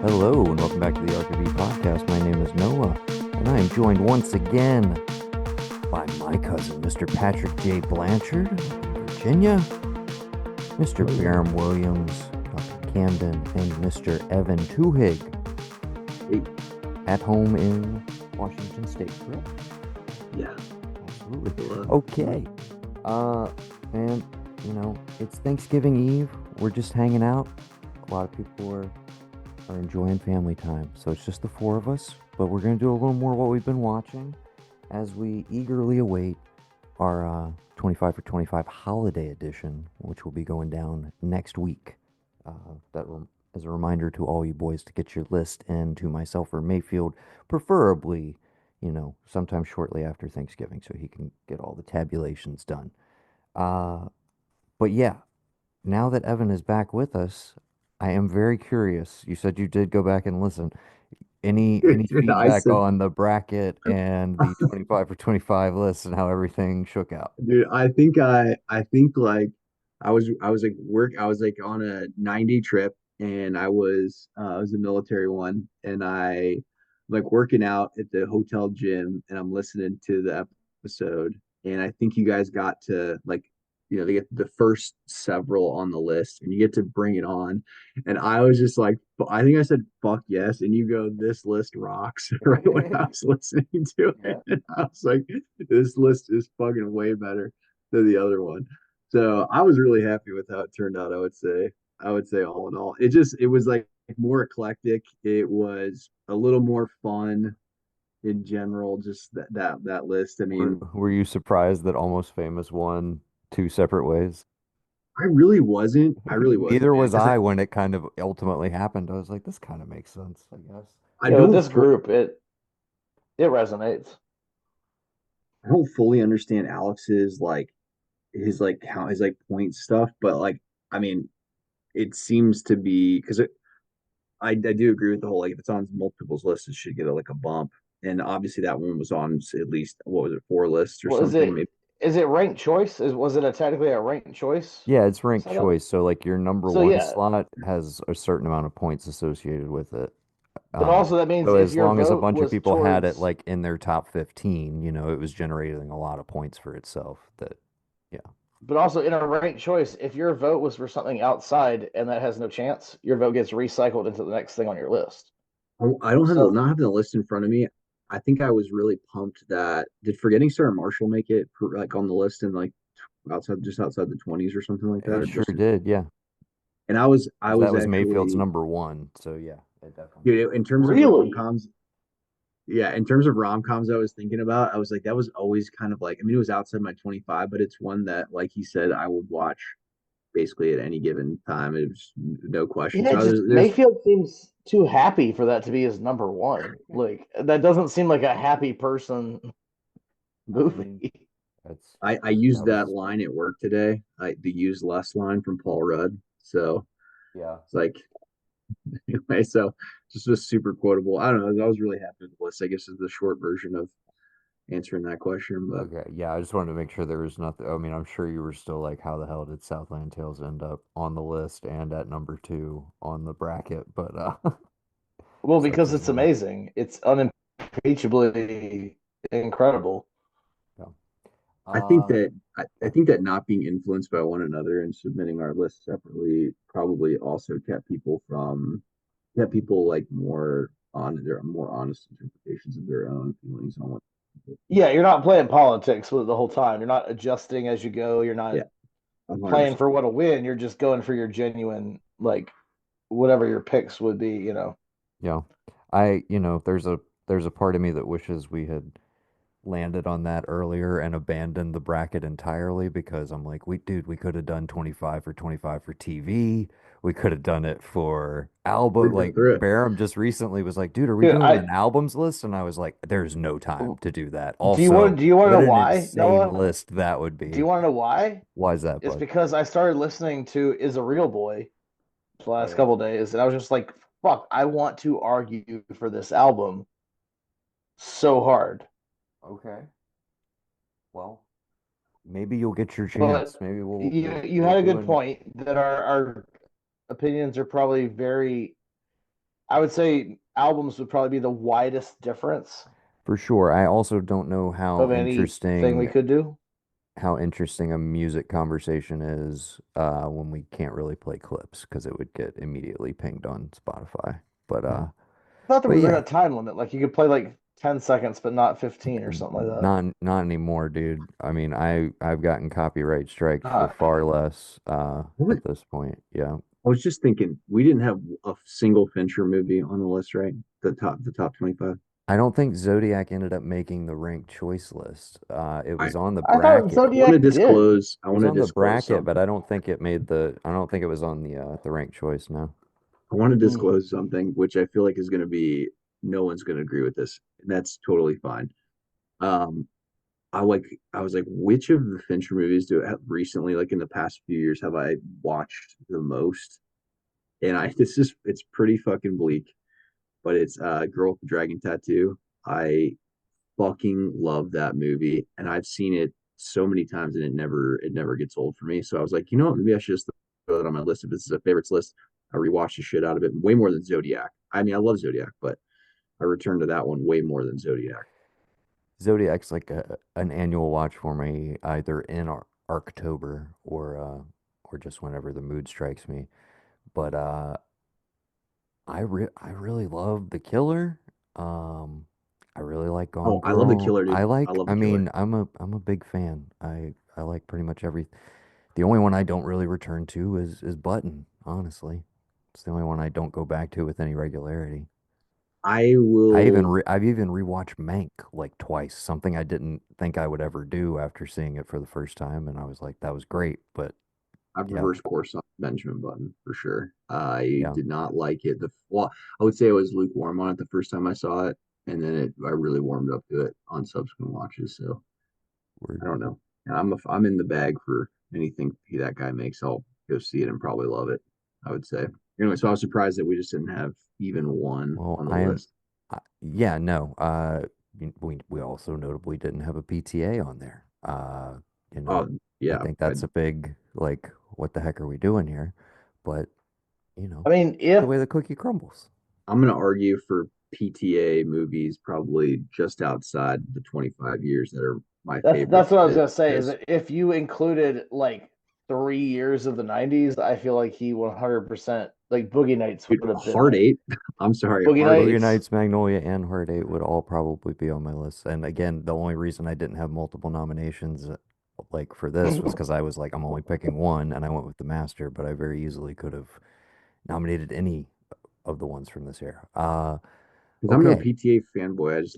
Hello, and welcome back to the RKB podcast. My name is Noah, and I am joined once again by my cousin, Mr. Patrick J. Blanchard in Virginia, Mr. Barham Williams, Dr. Camden, and Mr. Evan Tuhig at home in Washington State, correct? Yeah, absolutely. Okay. And it's Thanksgiving Eve. We're just hanging out. A lot of people are enjoying family time. So it's just the four of us, but we're going to do a little more what we've been watching as we eagerly await our 25 for 25 holiday edition, which will be going down next week. As a reminder to all you boys to get your list in to myself or Mayfield, preferably, sometime shortly after Thanksgiving so he can get all the tabulations done. But yeah, now that Evan is back with us, I am very curious. You said you did go back and listen. Any dude, I feedback said, on the bracket and the 25 for 25 list and how everything shook out? dude, I think like I was like I was like on a 9-day trip, and I was a military one, and I like working out at the hotel gym, and I'm listening to the episode, and I think you guys got to like, they get the first several on the list, and you get to bring it on, and I was just like, I think I said fuck yes, and you go, this list rocks right when I was listening to it, Yeah. and I was like, this list is fucking way better than the other one. So I was really happy with how it turned out. I would say all in all, it was like more eclectic. It was a little more fun in general. Just that list. I Were, mean, were you surprised that Almost Famous won two separate ways? I really wasn't. I really wasn't, Neither man, was because I when it kind of ultimately happened. I was like, this kind of makes sense, I guess. I With don't this group, it resonates. I don't fully understand Alex's like his like count his like point stuff, but like, I mean, it seems to be because I do agree with the whole, like, if it's on multiple people's lists, it should get like a bump. And obviously that one was on at least, what was it, four lists or Well, is something. it Maybe is it ranked choice? Was it technically a ranked choice Yeah, it's ranked setup? choice. So like your number So one yeah, slot has a certain amount of points associated with it. but also that means So if as your long as a vote bunch of was people had it towards, like in their top 15, it was generating a lot of points for itself. Yeah. but also in a ranked choice, if your vote was for something outside and that has no chance, your vote gets recycled into the next thing on your list. I don't have the So not having the list in front of me. I think I was really pumped that did Forgetting Sarah Marshall make it like on the list in like outside the 20s or something like that, It or sure just, did, yeah. and I 'Cause that was was Mayfield's actually, number one. So yeah, it definitely. dude, in terms of really, rom-coms, yeah, in terms of rom-coms I was thinking about, I was like, that was always kind of like, I mean, it was outside my 25, but it's one that, like he said, I would watch basically at any given time. It was no question. yeah, So just there's Mayfield seems too happy for that to be his number one. Like that doesn't seem like a happy person I mean, movie. that's I used that that was line at work today, the use less line from Paul Rudd. So yeah. it's like, anyway, so just was super quotable. I don't know. I was really happy with the list. I guess is the short version of answering that question. But Okay, yeah, I just wanted to make sure there was nothing. I mean, I'm sure you were still like, how the hell did Southland Tales end up on the list and at number two on the bracket? But Well, such because is it's life. amazing. It's unimpeachably incredible. Yeah. I think Uh, that I think that not being influenced by one another and submitting our lists separately probably also kept people like more on their more honest interpretations of their own feelings on what. Yeah, you're not playing politics with it the whole time. You're not adjusting as you go. You're not Yeah, 100%. playing for what a win. You're just going for your genuine, like, whatever your picks would be. yeah. There's a part of me that wishes we had landed on that earlier and abandoned the bracket entirely because I'm like, we could have done 25 for 25 for TV. We could have done it for album. Through for Like through. Barham just recently was like, dude, are we Dude, doing an albums list? And I was like, there's no time to do that. Also, do you want to what know an why, insane Noah? list that would Do you be. want to know why? Why is that, It's bud? because I started listening to Is a Real Boy the Oh last yeah. couple days, and I was just like, fuck, I want to argue for this album so hard. Okay. Well, maybe you'll get your But chance. Maybe we'll we'll, you we'll had a do good an point that our opinions are probably very, I would say albums would probably be the widest difference For sure. I also don't know of anything we could do. how interesting a music conversation is when we can't really play clips because it would get immediately pinged on Spotify. But uh I thought there but was like yeah, a time limit, like you could play like 10 seconds, but not 15 or something like that. not anymore, dude. I mean, I've gotten copyright striked for Fuck. far less What? at this point. Yeah. I was just thinking, we didn't have a single Fincher movie on the list, right? The top 25. I don't think Zodiac ended up making the ranked choice list. It I was on the I thought bracket. Zodiac did. I It was want to on the disclose bracket, but something. I don't think it made I don't think it was on the ranked choice, no. I want to Hmm. disclose something, which I feel like is going to be no one's going to agree with this. And that's totally fine. Um, I like I was like, which of the Fincher movies do I have recently, like in the past few years, have I watched the most? And I this is it's pretty fucking bleak, but it's Girl with the Dragon Tattoo. I fucking love that movie, and I've seen it so many times, and it never gets old for me. So I was like, you know what? Maybe I should just throw it on my list. If this is a favorites list, I rewatch the shit out of it way more than Zodiac. I mean, I love Zodiac, but I return to that one way more than Zodiac. Zodiac's like an annual watch for me, either in Arctober or just whenever the mood strikes me. But I really love The Killer. Um, I really like Oh, Gone I love the Girl. killer, dude. I love I the killer. mean, I'm a big fan. I like pretty much every. The only one I don't really return to is Button, honestly. It's the only one I don't go back to with any regularity. I will. I've even rewatched Mank like twice, something I didn't think I would ever do after seeing it for the first time, and I was like, that was great, but I've yeah, reversed course on Benjamin Button for sure. I yeah, did not like it. I would say I was lukewarm on it the first time I saw it, and then I really warmed up to it on subsequent watches. So we're I don't know. I'm in the bag for anything that guy makes. I'll go see it and probably love it. I would say. Anyway, so I was surprised that we just didn't have even one well, on the I am, list. yeah, no, we also notably didn't have a PTA on there. You Oh know, I yeah, think that's a big like, what the heck are we doing here? But I mean, it's the if way the cookie crumbles. I'm gonna argue for PTA movies probably just outside the 25 years that are my favorite that's what I was that gonna say, is has that if you included like 3 years of the 90s, I feel like he 100% like Boogie Nights dude, would have been Heart there. Eight. I'm sorry, Boogie Heart Eight. Boogie Nights. Nights, Magnolia, and Heart 8 would all probably be on my list. And again, the only reason I didn't have multiple nominations like for this was because I was like, I'm only picking one, and I went with The Master, but I very easily could have nominated any of the ones from this era. Because I'm no Okay, PTA fanboy.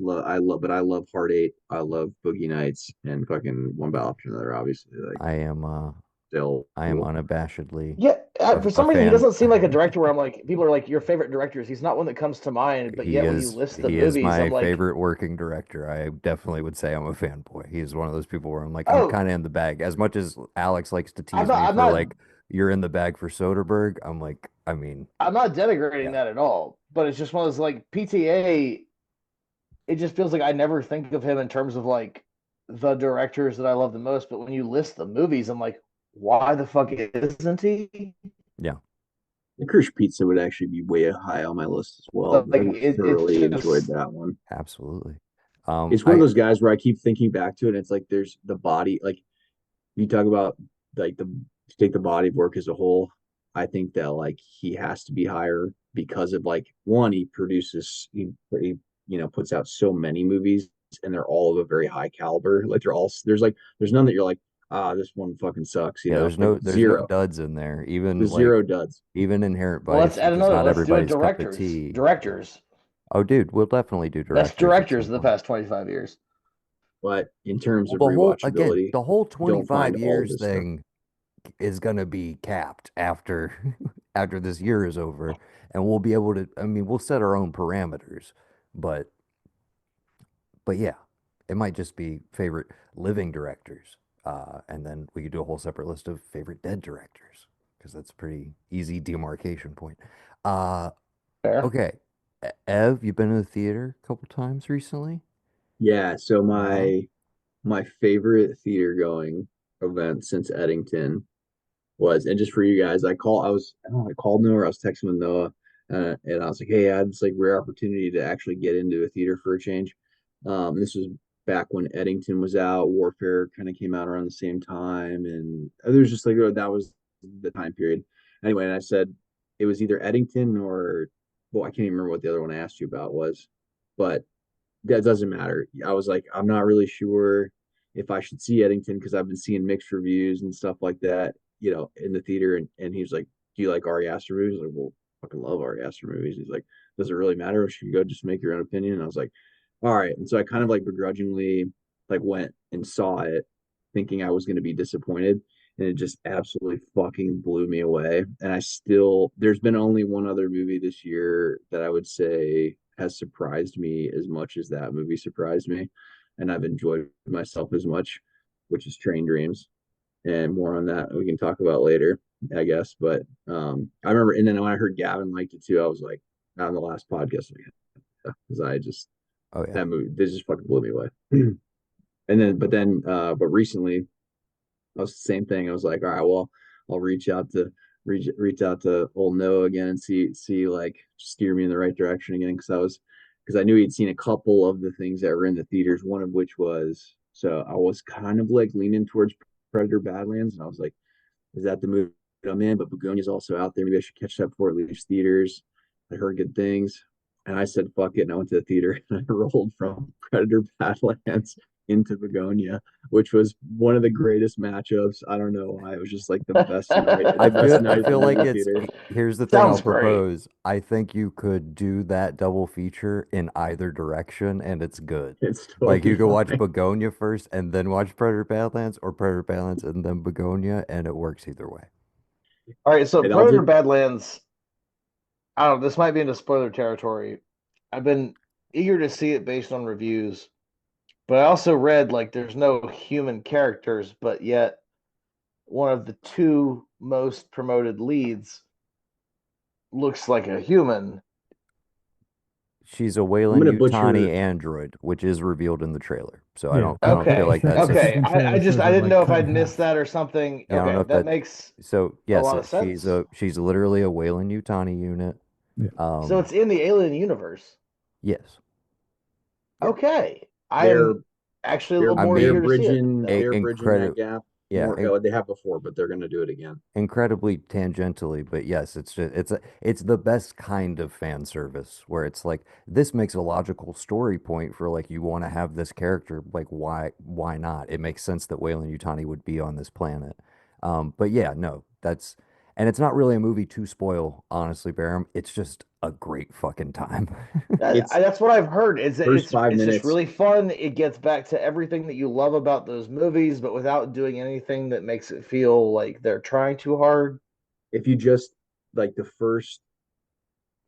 But I love Heart Eight. I love Boogie Nights and fucking One Bell After Another. Obviously, like I am still I am unabashedly Yeah, for a some reason he fan. doesn't seem like a director where I'm like, people are like your favorite directors. He's not one that comes to mind, but yet when you list the He is movies, I'm my like, favorite working director. I definitely would say I'm a fanboy. He's one of those people where I'm like, I'm oh, kind of in the bag. As much as Alex likes to I'm tease not, me I'm for not, like, you're in the bag for Soderbergh, I'm like, I mean, I'm not denigrating yeah. that at all. But it's just one of those like PTA. It just feels like I never think of him in terms of like the directors that I love the most. But when you list the movies, I'm like, why the fuck isn't he? Yeah, Licorice Pizza would actually be way high on my list as well. Like I it's thoroughly enjoyed just that one. absolutely. It's one of I those guys where I keep thinking back to it. And it's like there's the body, like you talk about like the take the body of work as a whole. I think that like he has to be higher because of like one, he produces puts out so many movies and they're all of a very high caliber. Like there's none that you're like, this one fucking sucks, Yeah, like there's no zero. duds in there. Even There's zero like duds. even Inherent well, let's Vice, add which is another. not Let's do a everybody's cup of directors. tea. Yeah. Directors. Oh, dude, we'll definitely do Best directors at directors some of the point. past 25 years. But in terms Well, of rewatchability, the whole don't find 25 all of years this stuff. thing is going to be capped after after this year is over, and we'll be able to, I mean, we'll set our own parameters, but yeah, it might just be favorite living directors. And then we could do a whole separate list of favorite dead directors because that's a pretty easy demarcation point. Uh, Fair. okay. Ev, you've been to the theater a couple times recently? Yeah, so Uh-huh. my favorite theater going event since Eddington was, and just for you guys, I don't know, I called Noah, or I was texting with Noah. And I was like, hey, I had this like rare opportunity to actually get into a theater for a change. This was back when Eddington was out, Warfare kind of came out around the same time, and there was just like that was the time period. Anyway, and I said it was either Eddington or well, I can't even remember what the other one I asked you about was, but that doesn't matter. I was like, I'm not really sure if I should see Eddington because I've been seeing mixed reviews and stuff like that, in the theater. And he was like, do you like Ari Aster movies? I was like, well, I fucking love Ari Aster movies. He's like, does it really matter? Or should you go just make your own opinion? And I was like, all right. And so I kind of like begrudgingly like went and saw it thinking I was going to be disappointed. And it just absolutely fucking blew me away. And there's been only one other movie this year that I would say has surprised me as much as that movie surprised me. And I've enjoyed myself as much, which is Train Dreams. And more on that we can talk about later, I guess. But I remember, and then when I heard Gavin liked it too, I was like, on the last podcast, because I just, Oh yeah. that movie, this just fucking blew me away. But recently, I was the same thing. I was like, all right, well, I'll reach out to old Noah again and see like steer me in the right direction again because I knew he'd seen a couple of the things that were in the theaters. One of which was so I was kind of like leaning towards Predator Badlands, and I was like, is that the movie I'm in? But Begonia's also out there. Maybe I should catch that before it leaves theaters. I heard good things. And I said, fuck it. And I went to the theater and I rolled from Predator Badlands into Begonia, which was one of the greatest matchups. I don't know why. It was just like the best I night at the feel like movie it's theater. here's the thing I'll Sounds great. propose. I think you could do that double feature in either direction and it's good. It's Like totally you could watch fine. Begonia first and then watch Predator Badlands or Predator Badlands and then Begonia and it works either way. All right, so And I'll Predator just Badlands, I don't know, this might be into spoiler territory. I've been eager to see it based on reviews, but I also read like there's no human characters, but yet one of the two most promoted leads looks like a human. She's a I'm Wayland gonna Yutani butcher. android, which is revealed in the trailer. So Yeah, I don't feel Okay, like that's a okay. second I trailer just shows I her didn't like know if cut in I'd missed half. that or something. yeah, I don't know Okay, if that that makes so a yes, lot of sense. she's literally a Wayland Yutani unit. Yeah. So Um it's in the Alien universe. yes. Yeah, Okay, I they're am actually a they're little I more they're eager to mean see it bridging now. that gap yeah, more. They have before, but they're gonna do it again. incredibly tangentially, but yes, it's the best kind of fan service where it's like this makes a logical story point for like you want to have this character, like why not? It makes sense that Wayland Yutani would be on this planet. But yeah, no, that's and it's not really a movie to spoil, honestly, Barham. It's just a great fucking time. It's That's what I've heard. Is that first five it's just minutes. really fun. It gets back to everything that you love about those movies, but without doing anything that makes it feel like they're trying too hard. If you just like the first,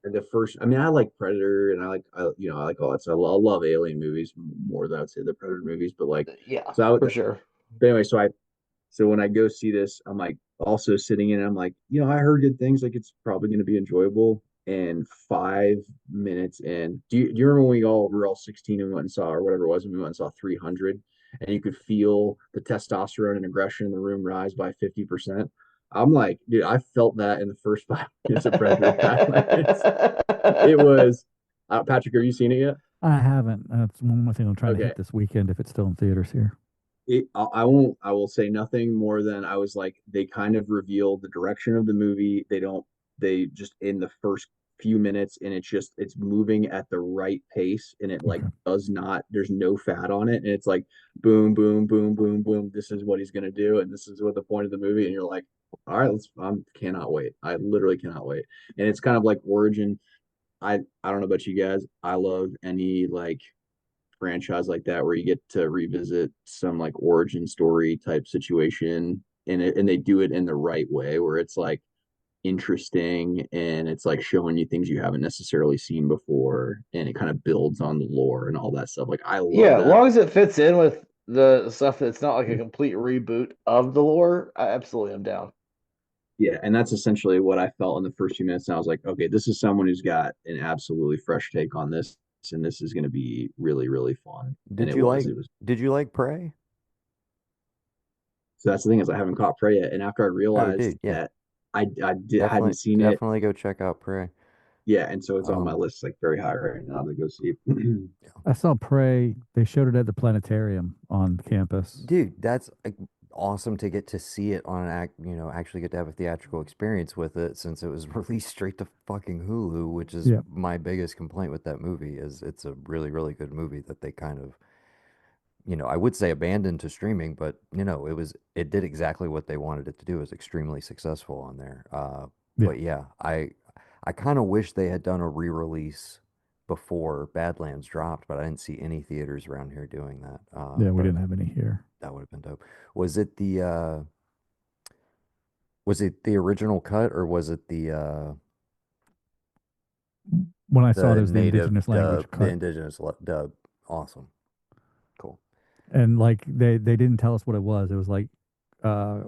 I mean, I like Predator and I like all that stuff. I love Alien movies more than I'd say the Predator movies, but like, Yeah, so I would, for sure. but anyway, so when I go see this, I'm like also sitting in, I'm like, I heard good things, like it's probably going to be enjoyable. And 5 minutes in, do you remember when we were all 16 and went and saw, or whatever it was, and we went and saw 300, and you could feel the testosterone and aggression in the room rise by 50%? I'm like, dude, I felt that in the first 5 minutes of Predator Badlands. It was, Patrick, have you seen it yet? I haven't. That's one more thing I'm trying to Okay. hit this weekend if it's still in theaters here. I won't, I will say nothing more than I was like, they kind of reveal the direction of the movie. They just in the first few minutes, and it's moving at the right pace, and it like Okay. does not, there's no fat on it. And it's like, boom, boom, boom, boom, boom. This is what he's going to do. And this is what the point of the movie. And you're like, all right, cannot wait. I literally cannot wait. And it's kind of like origin. I don't know about you guys. I love any like franchise like that where you get to revisit some like origin story type situation, and they do it in the right way where it's like interesting and it's like showing you things you haven't necessarily seen before, and it kind of builds on the lore and all that stuff. Like I love Yeah, as that. long as it fits in with the stuff that's not like a complete reboot of the lore, I absolutely am down. Yeah, and that's essentially what I felt in the first few minutes. And I was like, okay, this is someone who's got an absolutely fresh take on this, and this is going to be really, really fun. And Did it you was. like It was. did you like Prey? So that's the thing, is I haven't caught Prey yet, and after I Oh, realized dude, yeah. that hadn't seen it. Definitely go check out Prey. yeah, and so it's on my Um, list like very high right now to go see. I saw Prey. They showed it at the planetarium on campus. dude, that's like, awesome to get to see it on an actually get to have a theatrical experience with it since it was released straight to fucking Hulu, which is Yeah, my biggest complaint with that movie is it's a really, really good movie that they kind of, I would say abandoned to streaming, but it did exactly what they wanted it to do. It was extremely successful on there. yeah, But yeah, I kind of wish they had done a re-release before Badlands dropped, but I didn't see any theaters around here doing that. yeah. We But didn't have any here. that would have been dope. Was it the uh was it the original cut or was it When I saw it, the it was the native indigenous language dub, the cut, indigenous dub? Awesome. Cool. and like they didn't tell us what it was. It was like uh,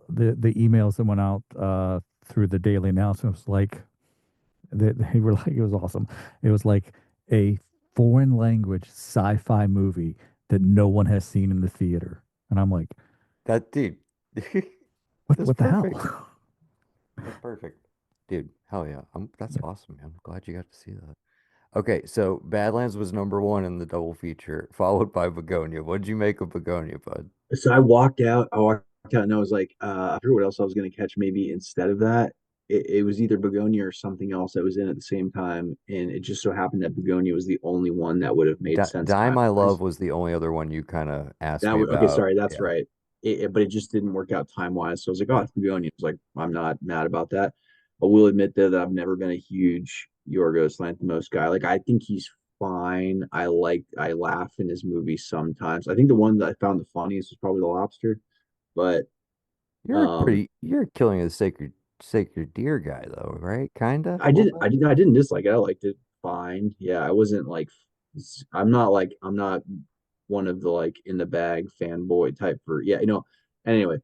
the emails that went out through the daily announcement was like they were like it was awesome. It was like a foreign language sci-fi movie that no one has seen in the theater, and I'm like, That dude. That's what the perfect. hell? That's perfect. Dude, hell yeah. That's awesome, man. I'm glad you got to see that. Okay, so Badlands was number one in the double feature, followed by Begonia. What'd you make of Begonia, bud? So I walked out. I walked out and I was like, I forget what else I was going to catch. Maybe instead of that, it was either Begonia or something else that was in at the same time, and it just so happened that Begonia was the only one that would have made sense Die time My wise. Love was the only other one you kind of asked That me would okay. about. Sorry, that's Yeah. right. But it just didn't work out time wise. So I was like, oh, Yeah. it's Begonia. I was like, I'm not mad about that. But we'll admit though that I've never been a huge Yorgos Lanthimos guy. Like I think he's fine. I laugh in his movies sometimes. I think the one that I found the funniest was probably The Lobster. But You're killing a sacred deer guy though, right? Kinda, a little bit. I didn't dislike it. I liked it fine. Yeah, I wasn't like I'm not one of the like in the bag fanboy type for yeah, you know. Anyway,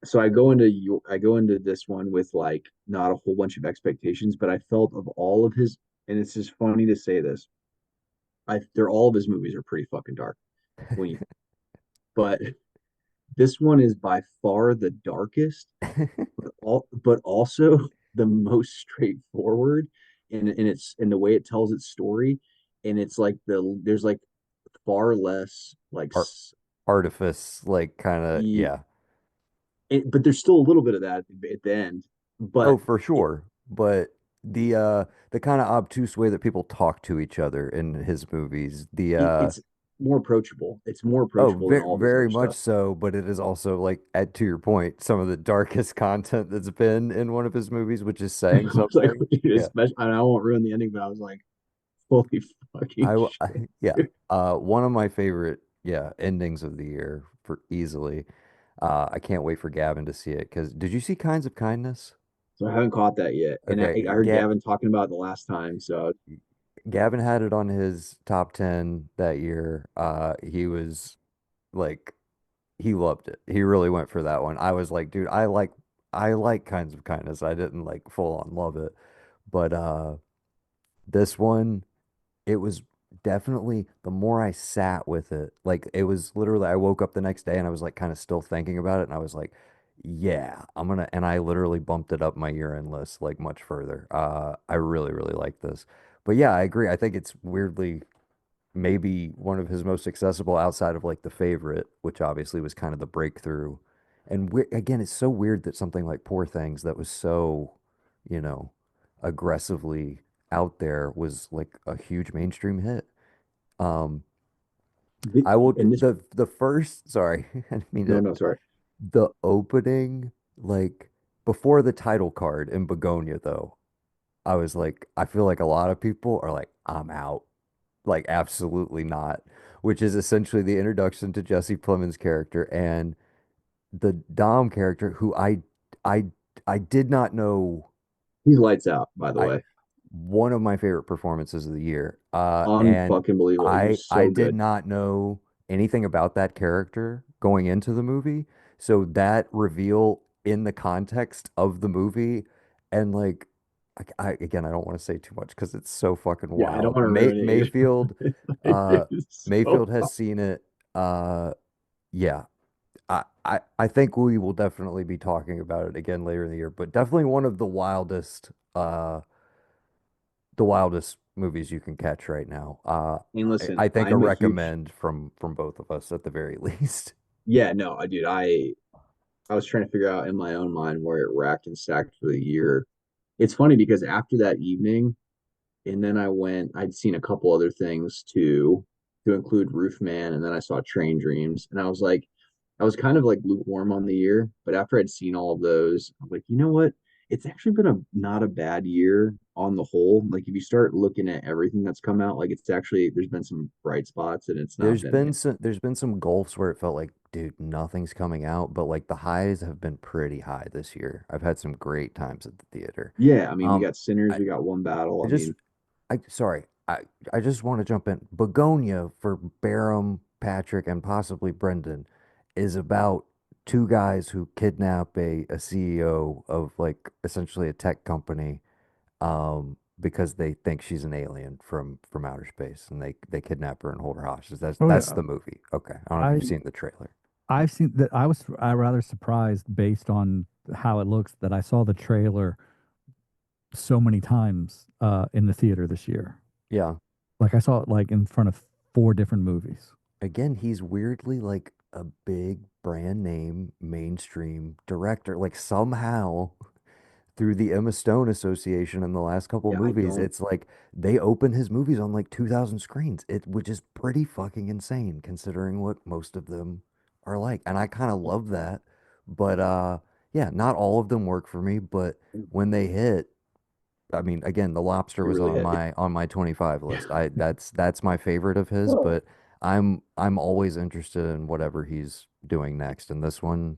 so I go into this one with like not a whole bunch of expectations, but I felt of all of his and it's just funny to say this. They're all of his movies are pretty fucking dark when you but this one is by far the darkest but also the most straightforward in its in the way it tells its story. And it's like there's like far less like Ar Artifice, like kind of, the yeah. but there's still a little bit of that at the end. Oh, But for it, sure. But the kind of obtuse way that people talk to each other in his movies, it's more approachable. It's more oh, approachable than very all of his other very much stuff. so, but it is also like to your point, some of the darkest content that's been in one of his movies, which is I saying was like, something. Yeah. especially, I won't ruin the ending, but I was like, holy fucking shit. Yeah. One of my favorite, yeah, endings of the year for easily. I can't wait for Gavin to see it because did you see Kinds of Kindness? So I haven't caught that yet. And Okay, I heard Gavin talking about it the last time. So Gavin had it on his top 10 that year. He was like, he loved it. He really went for that one. I was like, dude, I like Kinds of Kindness. I didn't like full on love it. But this one, it was definitely the more I sat with it, like it was literally I woke up the next day and I was like kind of still thinking about it and I was like, yeah, and I literally bumped it up my year-end list like much further. I really, really like this. But yeah, I agree. I think it's weirdly maybe one of his most accessible outside of like The Favorite, which obviously was kind of the breakthrough. And again, it's so weird that something like Poor Things that was so, you know, aggressively out there was like a huge mainstream hit. Um, I will and this the first, sorry, I didn't mean no, to, no, sorry. the opening, like before the title card in Begonia though, I was like, I feel like a lot of people are like, I'm out. Like absolutely not, which is essentially the introduction to Jesse Plemons' character and the Dom character who I I did not know. He's lights out, by the I way. One of my favorite performances of the year. And Unfucking believable. He was I so did good. not know anything about that character going into the movie. So that reveal in the context of the movie and like again, I don't want to say too much because it's so fucking Yeah, I don't wild. want to ruin it Mayfield, either. uh, It's so Mayfield has seen it. Yeah, I think we will definitely be talking about it again later in the year, but definitely one of the wildest the wildest movies you can catch right now. And listen, I think a I'm a huge recommend from both of us at the very least. yeah, no, I dude, I was trying to figure out in my own mind where it racked and stacked for the year. It's funny because after that evening, and then I'd seen a couple other things too, to include Roofman, and then I saw Train Dreams, and I was kind of like lukewarm on the year, but after I'd seen all of those, I'm like, you know what? It's actually been a not a bad year on the whole. Like if you start looking at everything that's come out, like it's actually there's been some bright spots, and it's not been like There's been some gulfs where it felt like, dude, nothing's coming out, but like the highs have been pretty high this year. I've had some great times at the theater. yeah. I mean, we Um, got Sinners, I, we got One Battle. I I just mean, sorry, I just want to jump in. Begonia for Barham, Patrick, and possibly Brendan is about two guys who kidnap a CEO of like essentially a tech company, because they think she's an alien from outer space, and they kidnap her and hold her hostage. Oh That's yeah, the movie. Okay, I don't know if you've I seen the trailer. I've seen that. I rather surprised based on how it looks that I saw the trailer so many times in the theater this year. Yeah. Like I saw it like in front of four different movies. Again, he's weirdly like a big brand name mainstream director. Like somehow through the Emma Stone Association in the last couple yeah, I movies, don't. it's like they open his movies on like 2,000 screens. It which is pretty fucking insane considering what most of them are like. And I kind of love that. But yeah, not all of them work for me, but when they hit, I mean, again, The Lobster It was really hit. on my 25 list. I that's my favorite of his, but I'm always interested in whatever he's doing next, and this one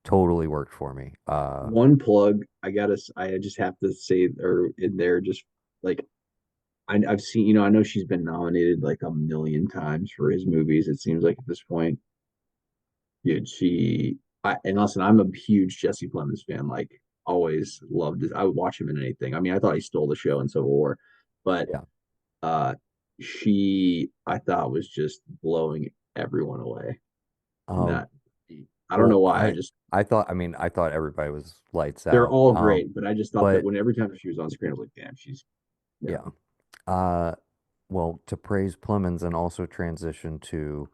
totally worked for me. One plug, I just have to say, or in there, just like I've seen, I know she's been nominated like a million times for his movies. It seems like at this point, dude, and listen, I'm a huge Jesse Plemons fan. Like, always loved it. I would watch him in anything. I mean, I thought he stole the show in Civil War, but Yeah. uh, I thought was just blowing everyone away in Um, that. I don't know well, why. I mean, I thought everybody was lights They're out. all great, but I just thought that But when every time she was on screen, I was like, damn, yeah. yeah. Uh, well, to praise Plemons and also transition to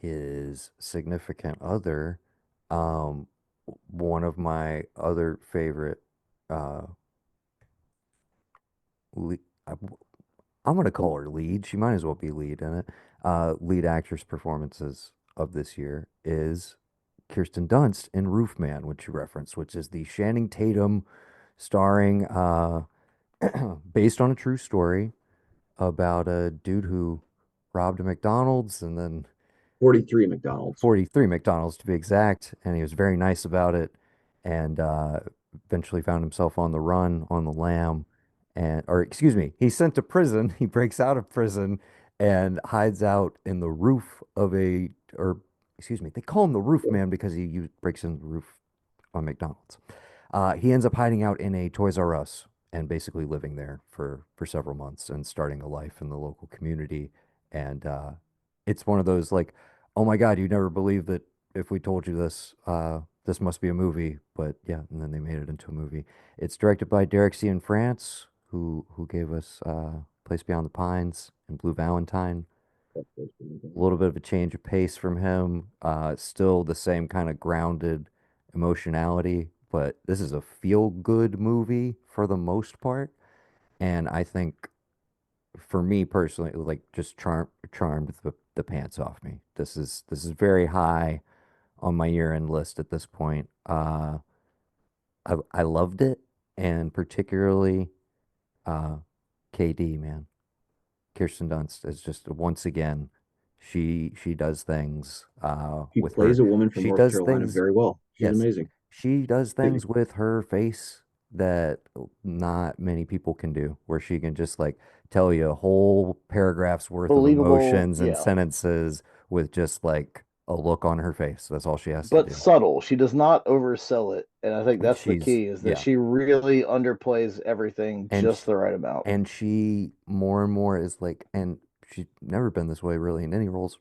his significant other, um, one of my other favorite, uh, le I, I'm gonna call her lead. She might as well be lead in it. Lead actress performances of this year is Kirsten Dunst in Roofman, which you referenced, which is the Channing Tatum starring, based on a true story about a dude who robbed a McDonald's and then 43 McDonald's. 43 McDonald's to be exact, and he was very nice about it, and eventually found himself on the run on the lam, and or excuse me, he's sent to prison. He breaks out of prison and hides out in the roof of a or excuse me, they call him the roof man because breaks in the roof on McDonald's. He ends up hiding out in a Toys R Us and basically living there for several months and starting a life in the local community. And it's one of those like, oh my God, you'd never believe that if we told you this, this must be a movie. But yeah, and then they made it into a movie. It's directed by Derek C. in France, who gave us Place Beyond the Pines and Blue Valentine. A little bit of a change of pace from him. Still the same kind of grounded emotionality, but this is a feel-good movie for the most part. And I think for me personally, like just charmed the pants off me. This is very high on my year-end list at this point. I loved it, and particularly uh, KD, man. Kirsten Dunst is just once again, she does things She with her. plays a woman from She North does Carolina things. very well. She's Yes, amazing. she does things with her face that not many people can do, where she can just like tell you a whole paragraph's worth of Believable, emotions and yeah, sentences with just like a look on her face. That's all she has to but do. subtle. She does not oversell it, and I think that's the She's key is that yeah, she really underplays everything and just the right amount. she more and more is like, and she's never been this way really in any roles.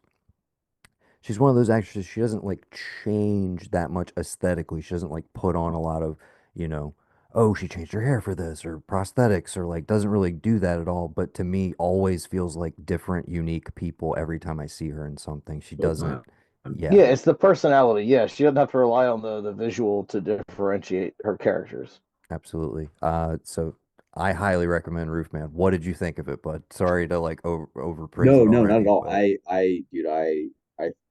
She's one of those actresses, she doesn't like change that much aesthetically. She doesn't like put on a lot of, you know, oh, she changed her hair for this or prosthetics or like doesn't really do that at all. But to me, always feels like different, unique people every time I see her in something. She Full doesn't, time. Yeah, yeah, it's the personality. Yeah, she doesn't have to rely on the visual to differentiate her characters. absolutely. So I highly recommend Roofman. What did you think of it, bud? Sorry to like overpraise No, it no, not at already, all. but Dude, I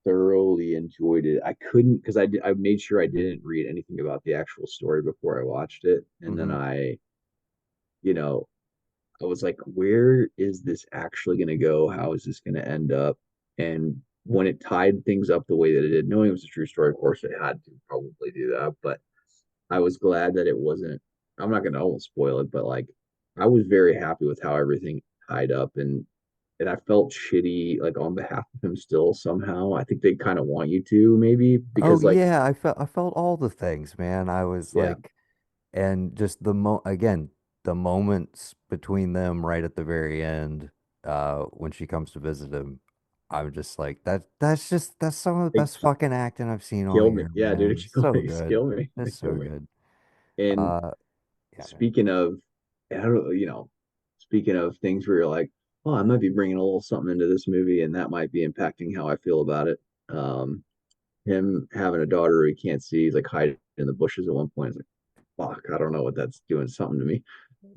thoroughly enjoyed it. I couldn't because I made sure I didn't read anything about the actual story before I watched it, and then hmm you know, I was like, where is this actually going to go? How is this going to end up? And when it tied things up the way that it did, knowing it was a true story, of course, it had to probably do that. But I was glad that it wasn't. I'm not going to almost spoil it, but like, I was very happy with how everything tied up, and I felt shitty like on behalf of him still somehow. I think they kind of want you to maybe oh because like, yeah, I felt all the things, man. I was yeah, like, and just again, the moments between them right at the very end, when she comes to visit him, I'm just like that's some of the it best fucking acting I've seen all killed me. year, Yeah, dude, it man. killed So me. good. Killed me. It It's so killed me. good. And Uh yeah, man. speaking of, I don't, speaking of things where you're like, oh, I might be bringing a little something into this movie, and that might be impacting how I feel about it. Him having a daughter who he can't see, he's like hiding in the bushes at one point. It's like, fuck, I don't know what that's doing something to me.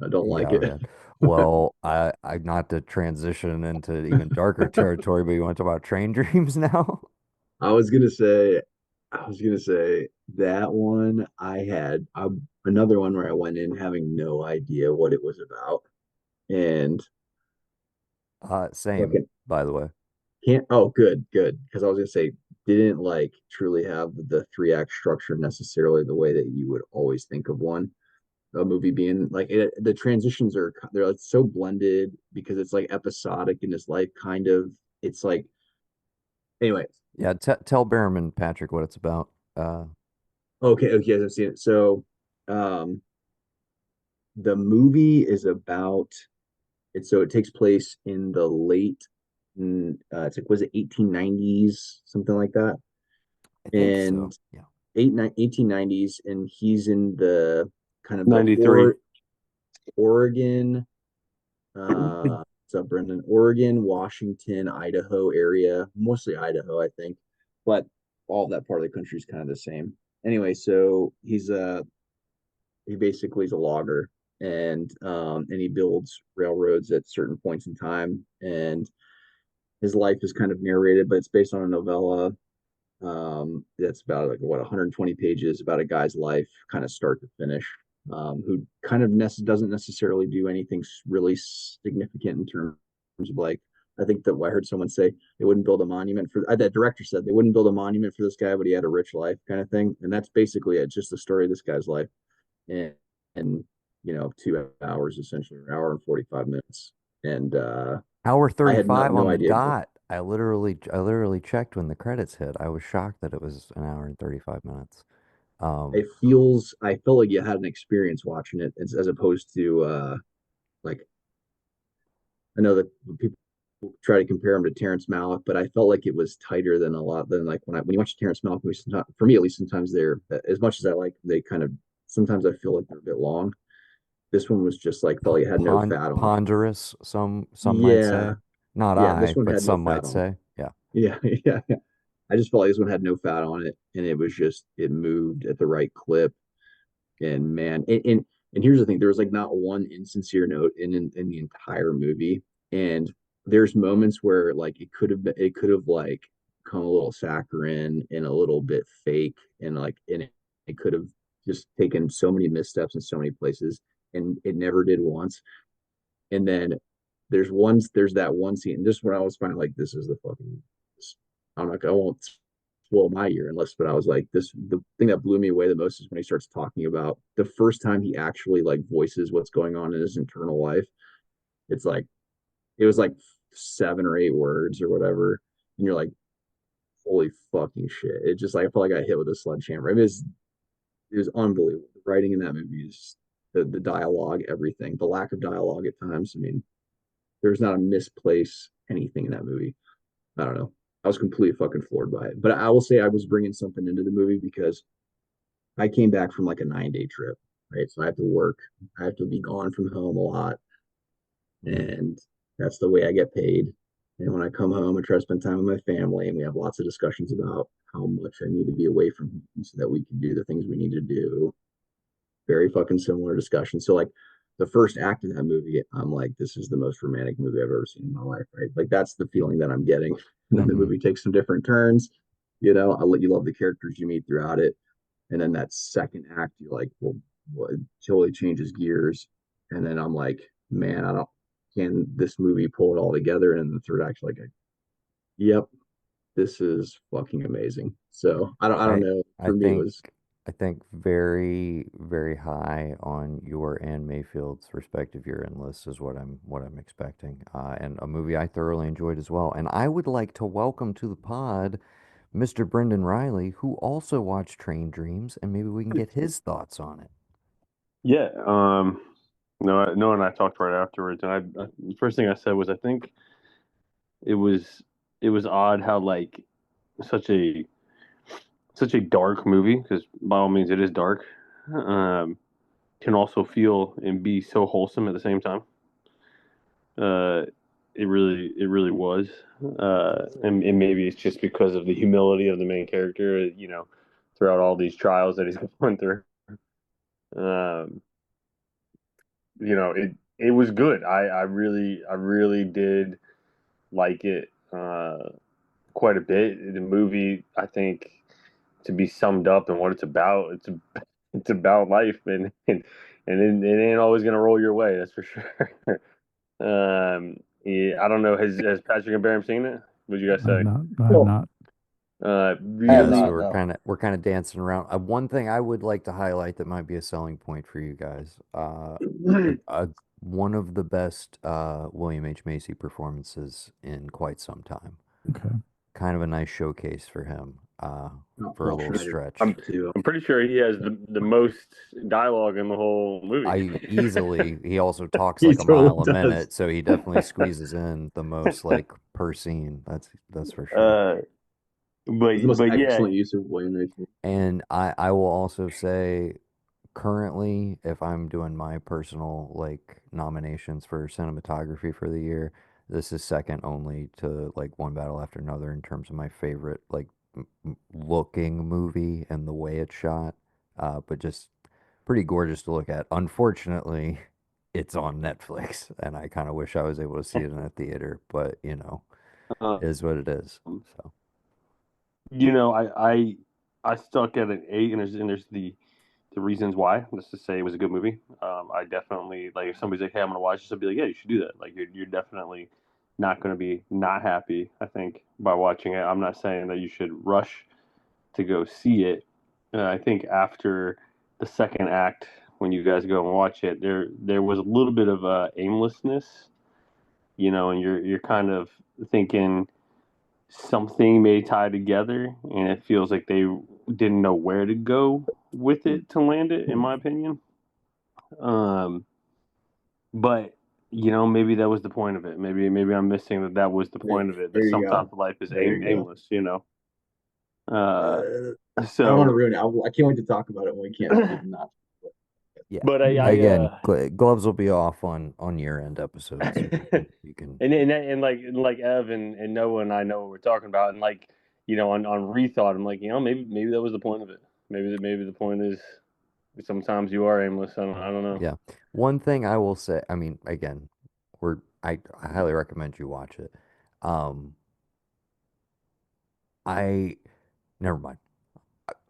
I don't like Yeah, it. man. Well, I not to transition into even darker territory, but you want to talk about train dreams now? I was gonna say, I was gonna say that one another one where I went in having no idea what it was about, and Same, fucking by the way. can't. Oh, good, good. Because I was gonna say didn't like truly have the three act structure necessarily the way that you would always think of one a movie being like the transitions they're like so blended because it's like episodic in his life kind of. It's like anyway. Yeah, tell Barham and Patrick what it's about. Okay, okay, I've seen it. So, um, the movie is about it. So it takes place in the late, it's like was it 1890s, something like that, I think so. and Yeah. 1890s, and he's in the kind of the 93. Oregon, what's up, Brendan? Oregon, Washington, Idaho area, mostly Idaho, I think, but all that part of the country is kind of the same. Anyway, so he basically is a logger, and he builds railroads at certain points in time, and his life is kind of narrated, but it's based on a novella that's about like what 120 pages about a guy's life, kind of start to finish, who kind of doesn't necessarily do anything really significant in terms of like. I think that I heard someone say they wouldn't build a monument for that director said they wouldn't build a monument for this guy, but he had a rich life kind of thing. And that's basically it, just the story of this guy's life. And 2 hours essentially, an hour and 45 minutes. And Hour I had 35 no on the idea. dot. I literally checked when the credits hit. I was shocked that it was an hour and 35 minutes. Um, I felt like you had an experience watching it as opposed to like I know that people try to compare him to Terrence Malick, but I felt like it was tighter than a lot than like when you watch Terrence Malick movies. For me, at least, sometimes they're as much as I like they kind of sometimes I feel like they're a bit long. This one was just like felt like it had no fat on it. ponderous, some might Yeah, say. Not yeah, this I, one but had no some fat might on it. say. Yeah. Yeah, yeah, yeah. I just felt like this one had no fat on it, and it was just it moved at the right clip. And man, and here's the thing: there was like not one insincere note in the entire movie, and there's moments where like it could have like come a little saccharine and a little bit fake, and like it could have just taken so many missteps in so many places, and it never did once. And then there's that one scene, just when I was finally like, this is the fucking. I won't spoil my year unless, but I was like, the thing that blew me away the most is when he starts talking about the first time he actually like voices what's going on in his internal life. It's like it was like 7 or 8 words or whatever, and you're like, holy fucking shit! It just like I felt like I hit with a sledgehammer. I mean, it was unbelievable. The writing in that movie is the dialogue, everything, the lack of dialogue at times. I mean, there's not a misplace anything in that movie. I don't know. I was completely fucking floored by it. But I will say I was bringing something into the movie because I came back from like a 9 day trip. right? So I have to work. I have to be gone from home a lot, Mm. and that's the way I get paid. And when I come home, I try to spend time with my family, and we have lots of discussions about how much I need to be away from home so that we can do the things we need to do. Very fucking similar discussion. So like the first act of that movie, I'm like, this is the most romantic movie I've ever seen in my life, right? Like that's the feeling that I'm getting. And then the Hmm. movie takes some different turns. You know, I let you love the characters you meet throughout it. And then that second act, you're like, well, it totally changes gears. And then I'm like, man, I don't can this movie pull it all together? And then the third act, like, yep, this is fucking amazing. So I don't I know. I For me, it think was I think very, very high on your and Mayfield's respective year-end lists is what I'm expecting. And a movie I thoroughly enjoyed as well. And I would like to welcome to the pod Mr. Brendan Riley, who also watched Train Dreams, and maybe we can get his thoughts on it. Yeah. Noah and I talked right afterwards, and the first thing I said was I think it was it was odd how like such a such a dark movie, because by all means it is dark, um, can also feel and be so wholesome at the same time. Uh, it really was, and maybe it's just because of the humility of the main character, throughout all these trials that he's going through. Um, it was good. I really did like it quite a bit. The movie, I think, to be summed up and what it's about, it's about life, and it ain't always gonna roll your way. That's for sure. Yeah, I don't know. Has Patrick and Barham seen it? What'd you guys I have say? not. I have Cool. not. I have Yeah, so Really, not, we're no. kind of we're kind of dancing around. One thing I would like to highlight that might be a selling point for you guys. One of the best William H. Macy performances in quite some time. Okay. Kind of a nice showcase for him for a Paul little Schneider stretch. I'm too. I'm pretty sure he has the most dialogue in the whole movie. He also talks He like a totally mile a does. minute, so he definitely squeezes in the most like per scene. That's for sure. uh, but It's the most but yeah, excellent use of William H. And I will also say currently, if I'm doing my personal like nominations for cinematography for the year, this is second only to like One Battle After Another in terms of my favorite like looking movie and the way it's shot. But just pretty gorgeous to look at. Unfortunately, it's on Netflix, and I kind of wish I was able to see it in a theater, but um, it is what it is. So, I stuck at an 8, and there's the reasons why. Let's just say it was a good movie. I definitely, like, if somebody's like, "Hey, I'm gonna watch this," I'd be like, "Yeah, you should do that." Like, you're definitely not gonna be not happy, I think, by watching it. I'm not saying that you should rush to go see it. I think after the second act, when you guys go and watch it, there was a little bit of aimlessness, and you're kind of thinking something may tie together, and it feels like they didn't know where to go with it to land it, in my opinion. Um, but maybe that was the point of it. Maybe I'm missing that was the There, point of it. That there you go. sometimes life is There you go. aimless. Uh, I don't want to so, ruin it. I can't wait to talk about it when we can't even not. yeah. but Yeah. Again, gloves will be off on year-end episodes. You can. and like Ev and Noah and I know what we're talking about, and like on rethought, I'm like, maybe that was the point of it. Maybe the point is sometimes you are aimless. I don't know. Yeah. One thing I will say, I mean, again, I highly recommend you watch it. Um, I never mind.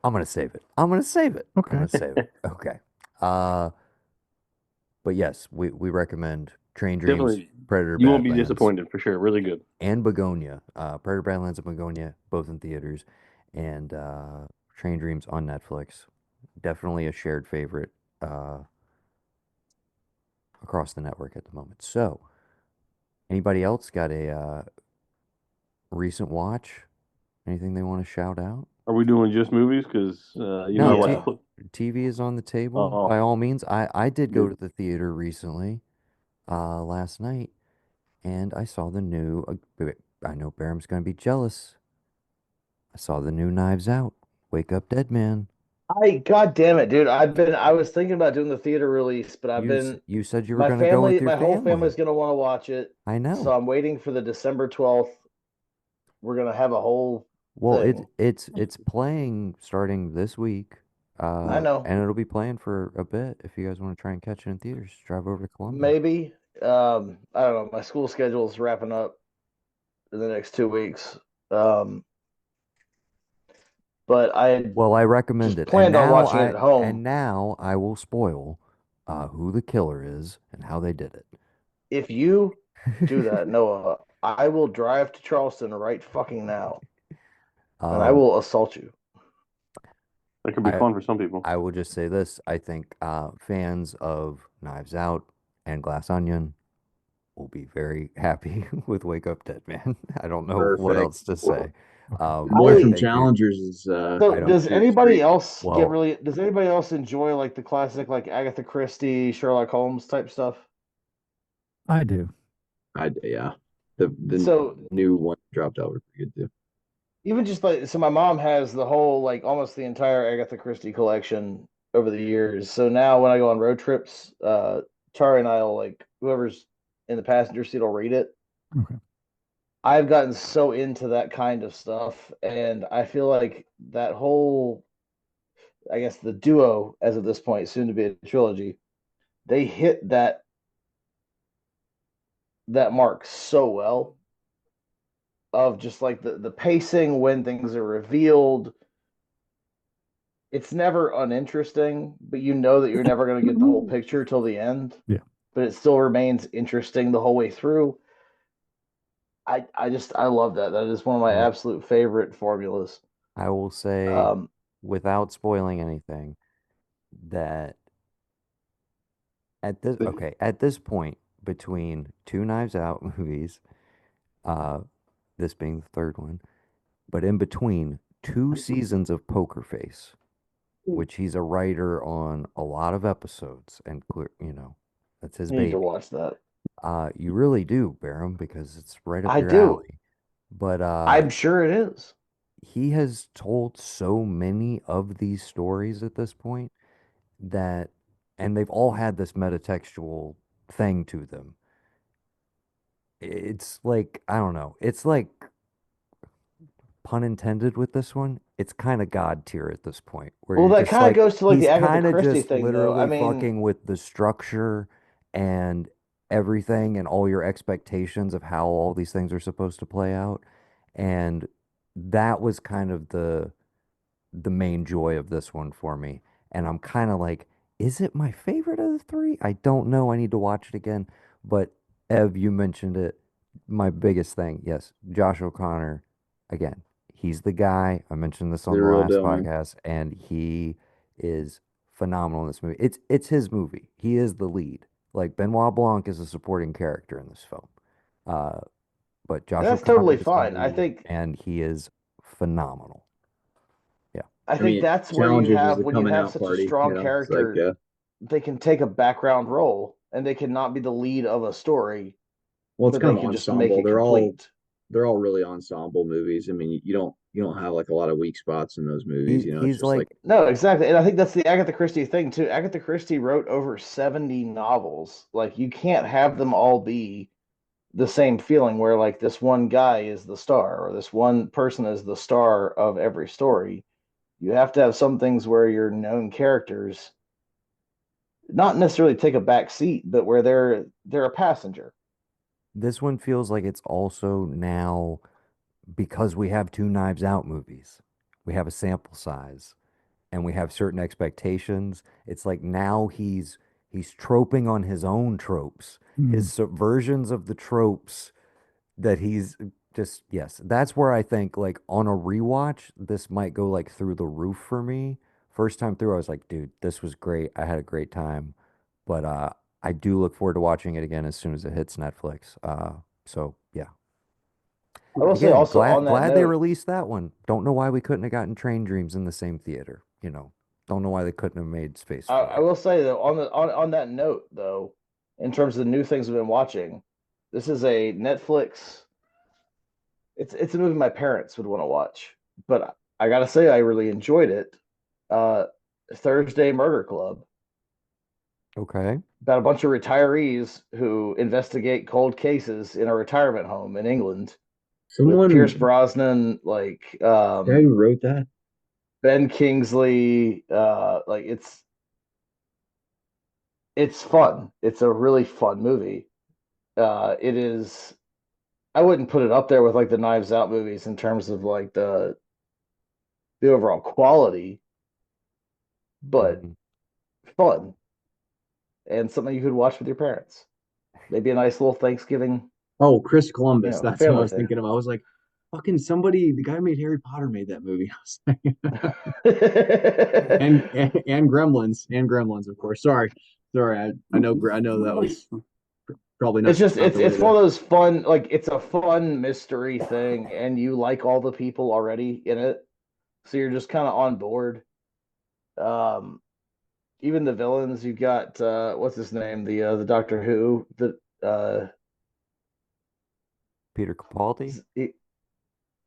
I'm gonna save it. I'm gonna save it. I'm Okay. gonna save it. Okay. Uh, but yes, we recommend Train Dreams, Definitely, Predator you won't be Badlands, disappointed for sure. Really good. and Begonia. Predator Badlands and Begonia, both in theaters, and Train Dreams on Netflix. Definitely a shared favorite uh, across the network at the moment. So, anybody else got a recent watch? Anything they want to shout out? Are we doing just movies? Because I No, watched. Yeah. TV is on the table Oh, by all means. I did go You're to the theater recently, last night, and I saw the new. Wait, I know Barham's gonna be jealous. I saw the new Knives Out. Wake Up Dead Man. God damn it, dude. I was thinking about doing the theater release, but You said you were gonna go with your my whole family. family's gonna want to watch it. I So know. I'm waiting for the December 12th. We're gonna have a whole Well, thing. it's playing starting this week, I know. and it'll be playing for a bit. If you guys want to try and catch it in theaters, drive over to Columbia. Maybe. I don't know. My school schedule is wrapping up in the next 2 weeks. Um, but I had Well, I recommend just it, planned on watching it at home. and now I will spoil who the killer is and how they did it. If you do that, Noah, I will drive to Charleston right fucking now, and I Um, will assault you. That could be I fun for some people. I will just say this: I think fans of Knives Out and Glass Onion will be very happy with Wake Up Dead Man. I don't know what Perfect. else to say. Okay. The boy I from Thank you. Challengers is I So don't. up does the anybody street. else get Well, really does anybody else enjoy like the classic like Agatha Christie, Sherlock Holmes type stuff? I do. Yeah. The So new one dropped out were pretty good too. even just like so my mom has the whole like almost the entire Agatha Christie collection over the years. So now when I go on road trips, Chari and I'll like whoever's in the passenger seat will read it. Okay. I've gotten so into that kind of stuff and I feel like that whole I guess the duo as of this point, soon to be a trilogy, they hit that mark so well of just like the pacing when things are revealed. It's never uninteresting, but you know that you're never going to get the whole picture till the end, Yeah. but it still remains interesting the whole way through. I love that. That is one of my well, absolute favorite formulas. I will say, Um, without spoiling anything, that at this point between two Knives Out movies, uh, this being the third one, but in between two seasons of Poker Face, which he's a writer on a lot of episodes, and that's his I need to baby. watch that. You really do, Barham, because it's right up I your do. alley. But I'm sure it is. he has told so many of these stories at this point that, and they've all had this metatextual thing to them. It's like, I don't know, it's like, pun intended with this one, it's kind of God tier at this point, where Well, you're that just kind of like, goes to like the he's Agatha kind of Christie just thing, though. I literally mean, fucking with the structure and everything and all your expectations of how all these things are supposed to play out. And that was kind of the main joy of this one for me. And I'm kind of like, is it my favorite of the three? I don't know. I need to watch it again. But Ev, you mentioned it. My biggest thing, yes, Josh O'Connor, again, he's the guy. I mentioned this on The the real last deal, man. podcast, and he is phenomenal in this movie. It's his movie. He is the lead. Like Benoit Blanc is a supporting character in this film. Uh, but Josh that's O'Connor totally is the fine. lead, and he is phenomenal. Yeah. I I think mean, that's where Challengers is a when you coming have out such a party, strong It's like character, they can take a background role and they cannot be the lead of a story, well, it's but kind they of can just make ensemble. it complete. They're all really ensemble movies. I mean, you don't have like a lot of weak spots in those movies. It's He's just like like No, exactly. And I think that's the Agatha Christie thing too. Agatha Christie wrote over 70 novels. Like you can't have them all be the same feeling where like this one guy is the star or this one person is the star of every story. You have to have some things where your known characters not necessarily take a back seat, but where they're a passenger. this one feels like it's also now because we have two Knives Out movies. We have a sample size and we have certain expectations. It's like now he's troping on his own tropes, Mm. his subversions of the tropes that he's just yes. That's where I think like on a rewatch, this might go like through the roof for me. First time through, I was like, dude, this was great. I had a great time. But I do look forward to watching it again as soon as it hits Netflix. So yeah. I will say Again, also on that glad they note, released that one. Don't know why we couldn't have gotten Train Dreams in the same theater. Don't know why they couldn't have made space for I that. will say though on that note though, in terms of the new things we've been watching, this is a Netflix. It's a movie my parents would want to watch, but I gotta say I really enjoyed it. Thursday Murder Club, Okay. about a bunch of retirees who investigate cold cases in a retirement home in England with Pierce Someone, Brosnan, guy who wrote that. Ben Kingsley. It's fun. It's a really fun movie. It is. I wouldn't put it up there with like the Knives Out movies in terms of like the overall quality, but Mhm. fun and something you could watch with your parents. Maybe a nice little Thanksgiving, Oh, Chris Columbus. That's what I family was thing. thinking of. I was like, fucking somebody, the guy who made Harry Potter made that movie. I was like, and Gremlins, of course. Sorry. I know that was probably It's just not the way it's one to. of those fun, like it's a fun mystery thing, and you like all the people already in it, so you're just kind of on board. Um, Even the villains, you got what's his name, the Doctor Who, Peter Capaldi?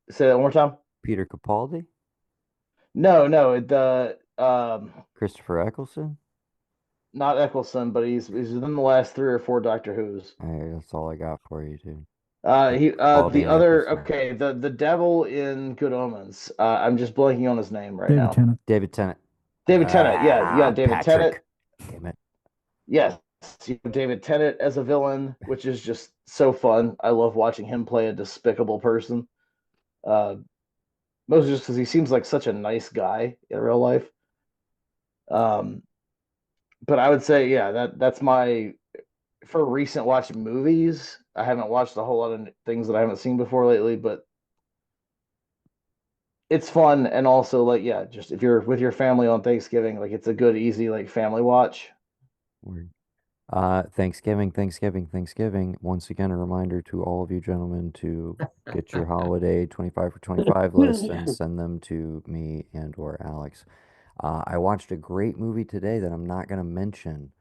say that one more time. Peter Capaldi? No, the Christopher Eccleston? not Eccleston, but he's within the last three or four Doctor Who's. Hey, that's all I got for you, dude. He Capaldi the and other Eccleston. okay, the devil in Good Omens. I'm just blanking on his name right David now. Tennant. David Tennant. David Tennant. Yeah, you got David Tennant. Patrick. Damn it. Yes, you have David Tennant as a villain, which is just so fun. I love watching him play a despicable person. Uh, Mostly just because he seems like such a nice guy in real life. Um, but I would say, yeah, that's my for recent watching movies. I haven't watched a whole lot of things that I haven't seen before lately, but it's fun and also like yeah, just if you're with your family on Thanksgiving, like it's a good, easy like family watch. Word. Thanksgiving. Once again, a reminder to all of you gentlemen to get your holiday 25 for 25 list and send them to me and or Alex. I watched a great movie today that I'm not going to mention.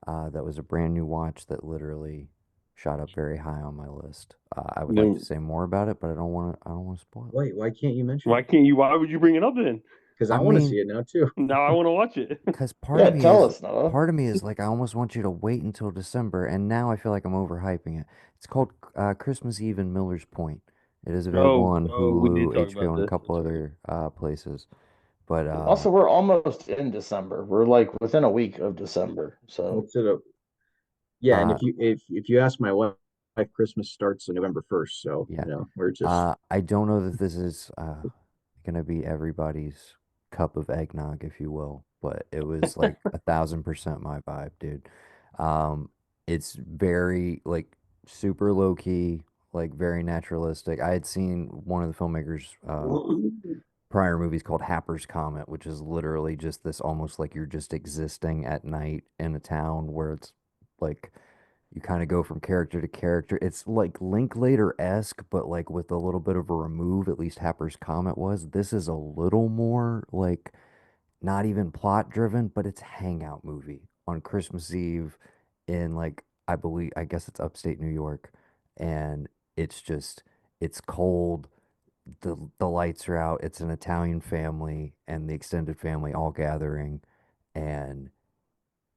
That was a brand new watch that literally shot up very high on my list. I would like to No. say more about it, but I don't want to. I don't want to spoil it. Wait, why can't you mention Why it? can't you? Why would you bring it up then? Because I I want to mean, see it now too. Now I want to watch it. because Yeah, tell us, Noah. part of me is like I almost want you to wait until December, and now I feel like I'm overhyping it. It's called Christmas Eve in Miller's Point. It is available on We did Hulu, talk HBO, about and a this. couple That's right. other places. But Also, we're almost in December. We're like within a week of December. So What's it up? Yeah, and uh, if you ask my wife, Christmas starts on November 1st, so yeah, we're just I don't know that this is gonna be everybody's cup of eggnog, if you will, but it was like 1,000% my vibe, dude. Um, it's very like super low key, like very naturalistic. I had seen one of the filmmakers' prior movies called Happer's Comet, which is literally just this almost like you're just existing at night in a town where it's like you kind of go from character to character. It's like Linklater-esque, but like with a little bit of a remove, at least Happer's Comet was. This is a little more like not even plot driven, but it's hangout movie on Christmas Eve in like I guess it's upstate New York, and it's just it's cold. The lights are out. It's an Italian family and the extended family all gathering, and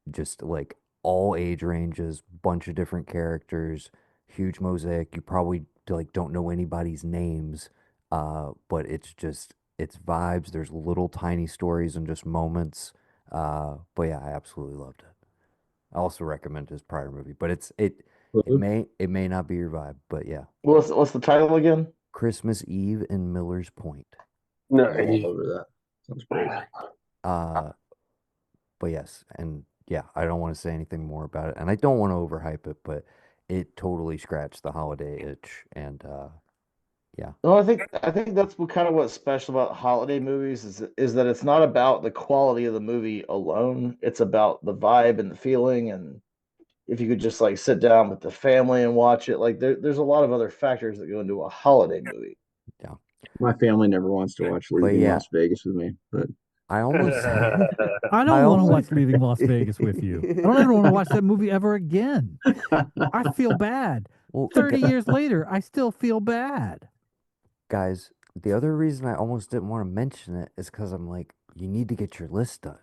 just like all age ranges, bunch of different characters, huge mosaic. You probably like don't know anybody's names, but it's just it's vibes. There's little tiny stories and just moments. But yeah, I absolutely loved it. I also recommend his prior movie, but it may not be your vibe, but yeah. what's the title again? Christmas Eve in Miller's Point. No. I'm all over that. Sounds great. Uh, but yes, and yeah, I don't want to say anything more about it, and I don't want to overhype it, but it totally scratched the holiday itch, and yeah, Well, I think that's what kind of what's special about holiday movies is that it's not about the quality of the movie alone. It's about the vibe and the feeling, and if you could just like sit down with the family and watch it, like there's a lot of other factors that go into a holiday movie. yeah, My family never wants to watch but Leaving yeah, Las Vegas with me, but I almost, I I don't want to almost, watch Leaving Las Vegas with you. I don't ever want to watch that movie ever again. I feel bad. well, 30 years later, I still feel bad. guys, the other reason I almost didn't want to mention it is because I'm like, you need to get your list done.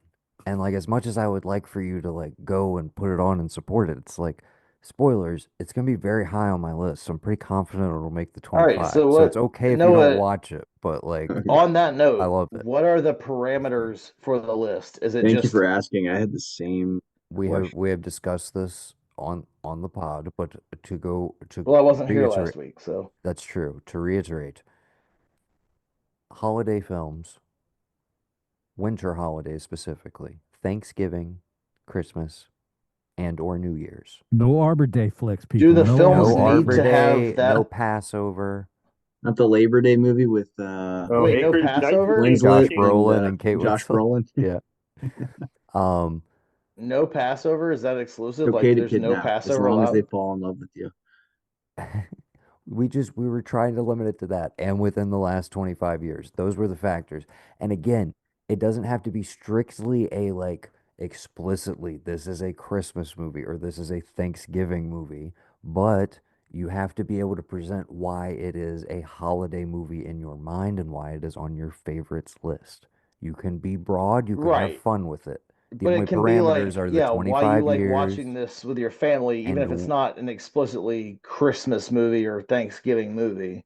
And like as much as I would like for you to like go and put it on and support it, it's like spoilers, it's gonna be very high on my list. So I'm pretty confident it'll make the All right, 25. so So it's what, okay if you don't Noah, watch it, but like Okay. on that I note, love it. what are the parameters for the list? Is it Thank you just, for asking. I had the same question. We have discussed this on the pod, but to well, I wasn't here reiterate, last week, so that's true. To reiterate, holiday films, winter holidays specifically, Thanksgiving, Christmas, and or New Year's. No Arbor Day flicks, do people. the No films Arbor No Day need Arbor to flicks. have Day, no that? Passover. Not the Labor Day movie with Oh, Wait, Eight no Crazy Nights with Passover? Kate Josh Winslet Blanchett. and Brolin and Kate Josh Winslet. Brolin. Yeah. Um, No Passover? Is that exclusive? It's Like, okay to there's no kidnap as Passover long as they allowed? fall in love with you. we were trying to limit it to that, and within the last 25 years, those were the factors. And again, it doesn't have to be strictly a like explicitly this is a Christmas movie or this is a Thanksgiving movie, but you have to be able to present why it is a holiday movie in your mind and why it is on your favorites list. You can be broad, you can have Right. fun with it. The But only it can be parameters like, are the yeah, why you 25 like watching years this with your family, even and if it's not an explicitly Christmas movie or Thanksgiving movie.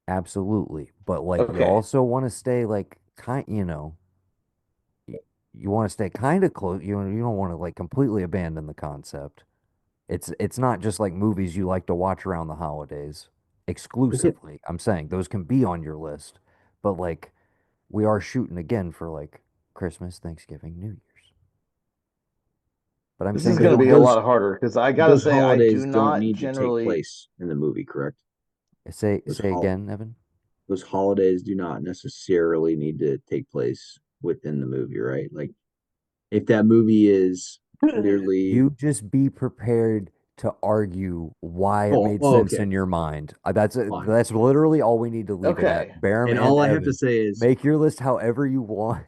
absolutely. But like you Okay. also want to stay like you want to stay kind of close. You don't want to like completely abandon the concept. It's not just like movies you like to watch around the holidays Okay. exclusively. I'm saying those can be on your list, but like we are shooting again for like Christmas, Thanksgiving, New Year's. But I'm This is saying Okay, going to don't be a have lot harder because I got to those say, I do holidays don't not need to take generally. place in the movie, correct? Those say hol again, Evan. those holidays do not necessarily need to take place within the movie, right? Like if that movie is clearly You just be prepared to argue why it oh, made oh sense okay, in your mind. fine. That's literally all we need to leave it at. Okay. Barham And and all I have to Evan, say is make your list however you want.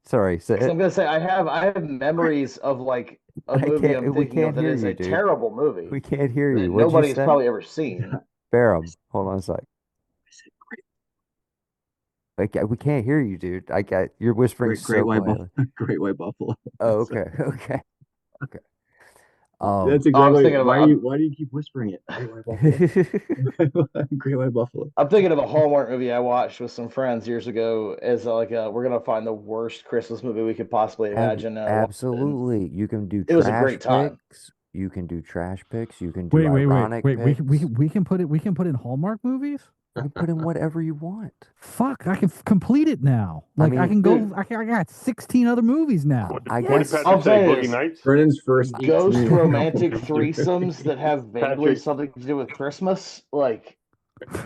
Sorry, say Because I'm it. going to say, I have memories of like a I movie I'm can't. We thinking of can't that hear is you, a dude. terrible movie We can't hear you. that What'd you nobody's say? probably ever seen. Barham, hold on a sec. I said great, Like we can't hear you, dude. I got you're whispering great so white quietly. great white buffalo. Oh, That's okay, okay, okay. that's Um, a Oh, I great was white. thinking of Why do you keep whispering it? Great white buffalo. Great white buffalo. I'm thinking of a Hallmark movie I watched with some friends years ago as like we're gonna find the worst Christmas movie we could possibly imagine, and I watched it, and absolutely. You can do it was a trash great time. picks. You can do trash picks. You can do Wait. ironic picks. We can put it. We can put in Hallmark movies. You can put in whatever you want. Fuck, I can complete it now. I Like I mean, can go. Dude, I got 16 other movies now. I What did guess all Patrick I'm say? saying Boogie is Nights? Brennan's first ghost 18 romantic Hallmark threesomes that have vaguely Patrick, something to do with Christmas. Like,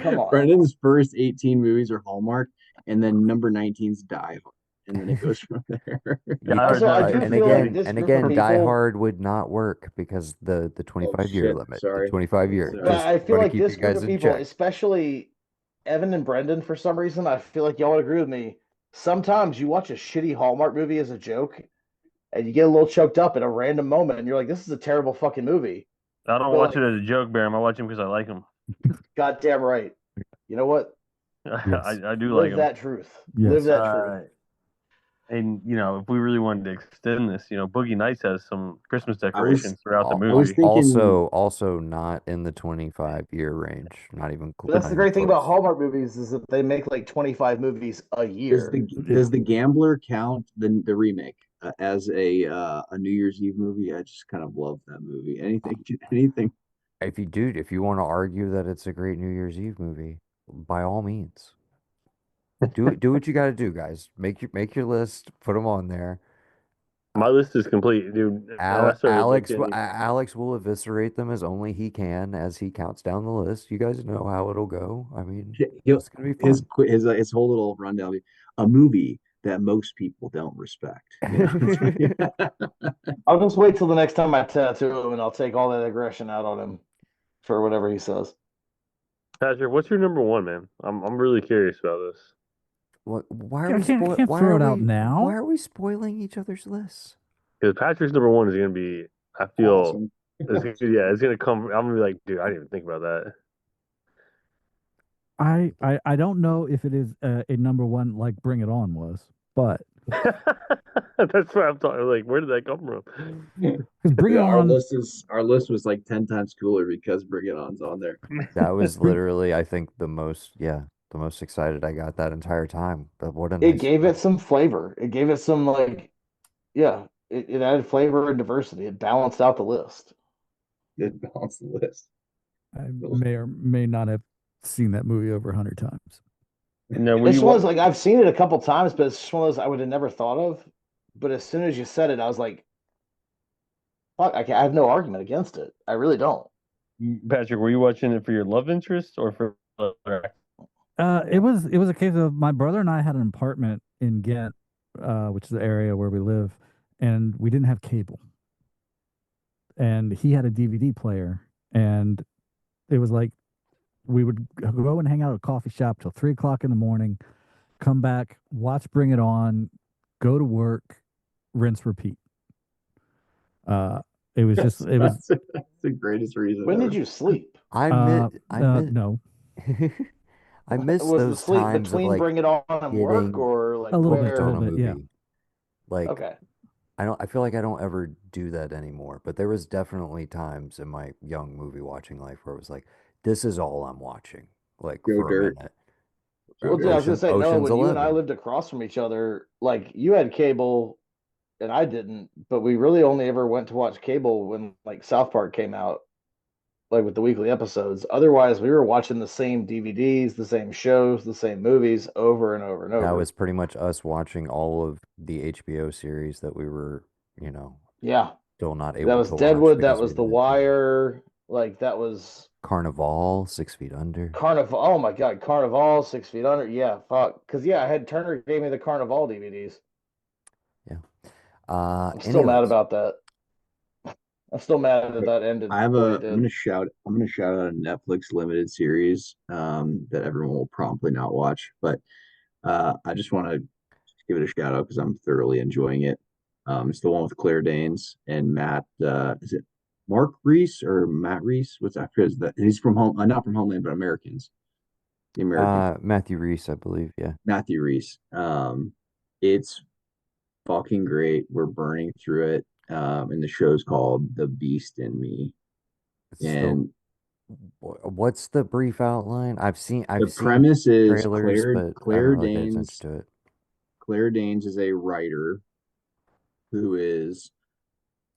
come on. Brennan's first 18 movies are Hallmark, and then number 19's Die Hard, and then it goes from there. Die you Hard's Also, not I a do Christmas feel like movie. this and group of again, Die people, Hard would not work because the Oh 25 year shit! limit. The Sorry, 25 year. but sorry. Just I feel want to like keep you this group guys of in people, check. especially Evan and Brendan, for some reason, I feel like y'all would agree with me. Sometimes you watch a shitty Hallmark movie as a joke, and you get a little choked up at a random moment, and you're like, "This is a terrible fucking movie." I don't But watch it like, as a joke, Barham. I watch him because I like him. goddamn right. You know what? Yes. I do like Live him. that truth. Live Yes. that truth. And if we really wanted to extend this, Boogie Nights has some Christmas I was decorations throughout the I was movie. thinking, Also not in the 25-year range. But that's Not the even great thing about close. Hallmark movies is that they make like 25 movies a does year. the Yeah. does the Gambler count the remake as a New Year's Eve movie? I just kind of love that movie. Anything. If you want to argue that it's a great New Year's Eve movie, by all means, do what you got to do, guys. Make your list, put them on there. My list is complete, dude. And I started looking. Alex will eviscerate them as only he can as he counts down the list. You guys know how it'll go. I mean, He'll, it's gonna be fun. his whole little rundown will be a movie that most people don't respect. I'll just wait till the next time I tattoo him and I'll take all that aggression out on him for whatever he says. Patrick, what's your number one, man? I'm really curious about this. I can't throw it out why now. are we spoiling each other's lists? Because Patrick's number one is gonna be, I feel, Awesome. it's gonna come. I'm gonna be like, dude, I didn't even think about that. I don't know if it is a number one like Bring It On was, but That's what I'm talking. Like, where did that come from? Because Bring It Yeah, On, our list was like 10 times cooler because Bring It On's on there. That was Bring, literally, I think, the most excited I got that entire time. But what a It nice gave it surprise. some flavor. It gave it some like, yeah, it added flavor and diversity. It balanced out the list. Did balance the list. I may or may not have seen that movie over 100 times. Now, were It's you just one of what? those like I've seen it a couple times, but it's just one of those I would have never thought of. But as soon as you said it, I was like, fuck, I have no argument against it. I really don't. Patrick, were you watching it for your love interest or for It was a case of my brother and I had an apartment in Ghent, which is the area where we live, and we didn't have cable. And he had a DVD player, and it was like we would go and hang out at a coffee shop till 3 o'clock in the morning, come back, watch Bring It On, go to work, rinse, repeat. It was just it was That's the greatest reason When did ever. you sleep? I miss no, I miss Was the those sleep times of between like Bring It On and work, getting or a like hooked little on where? a bit, yeah. movie. Like Okay. I feel like I don't ever do that anymore, but there was definitely times in my young movie watching life where it was like, this is all I'm watching, like Joe for a Dirt. minute. Joe Well, dude, I Dirt. was gonna say, Noah, Ocean's when you and I 11. lived across from each other, like you had cable and I didn't, but we really only ever went to watch cable when like South Park came out, like with the weekly episodes. Otherwise, we were watching the same DVDs, the same shows, the same movies over and over and That over. was pretty much us watching all of the HBO series that we were, Yeah, still not that able was to watch Deadwood, that because we was The didn't have cable. Wire, like that was Carnival, 6 Feet Under. Carnival. Oh my God, Carnival, 6 Feet Under. Yeah, fuck. Because yeah, I had Turner gave me the Carnival DVDs. Yeah. I'm still mad Anyways, about that. I'm still mad that that ended I have the way a it did. I'm gonna shout out a Netflix limited series that everyone will probably not watch, but I just want to give it a shout out because I'm thoroughly enjoying it. It's the one with Claire Danes and Matt. Is it Mark Reese or Matt Reese? What's after his that he's from home, not from Homeland, but Americans. The American Matthew Reese, I believe. Yeah. Matthew Reese. It's fucking great. We're burning through it. And the show's called The Beast in Me. So And what's the brief outline? the I've seen premise is trailers, but I haven't really paid attention to it. Claire Danes is a writer who is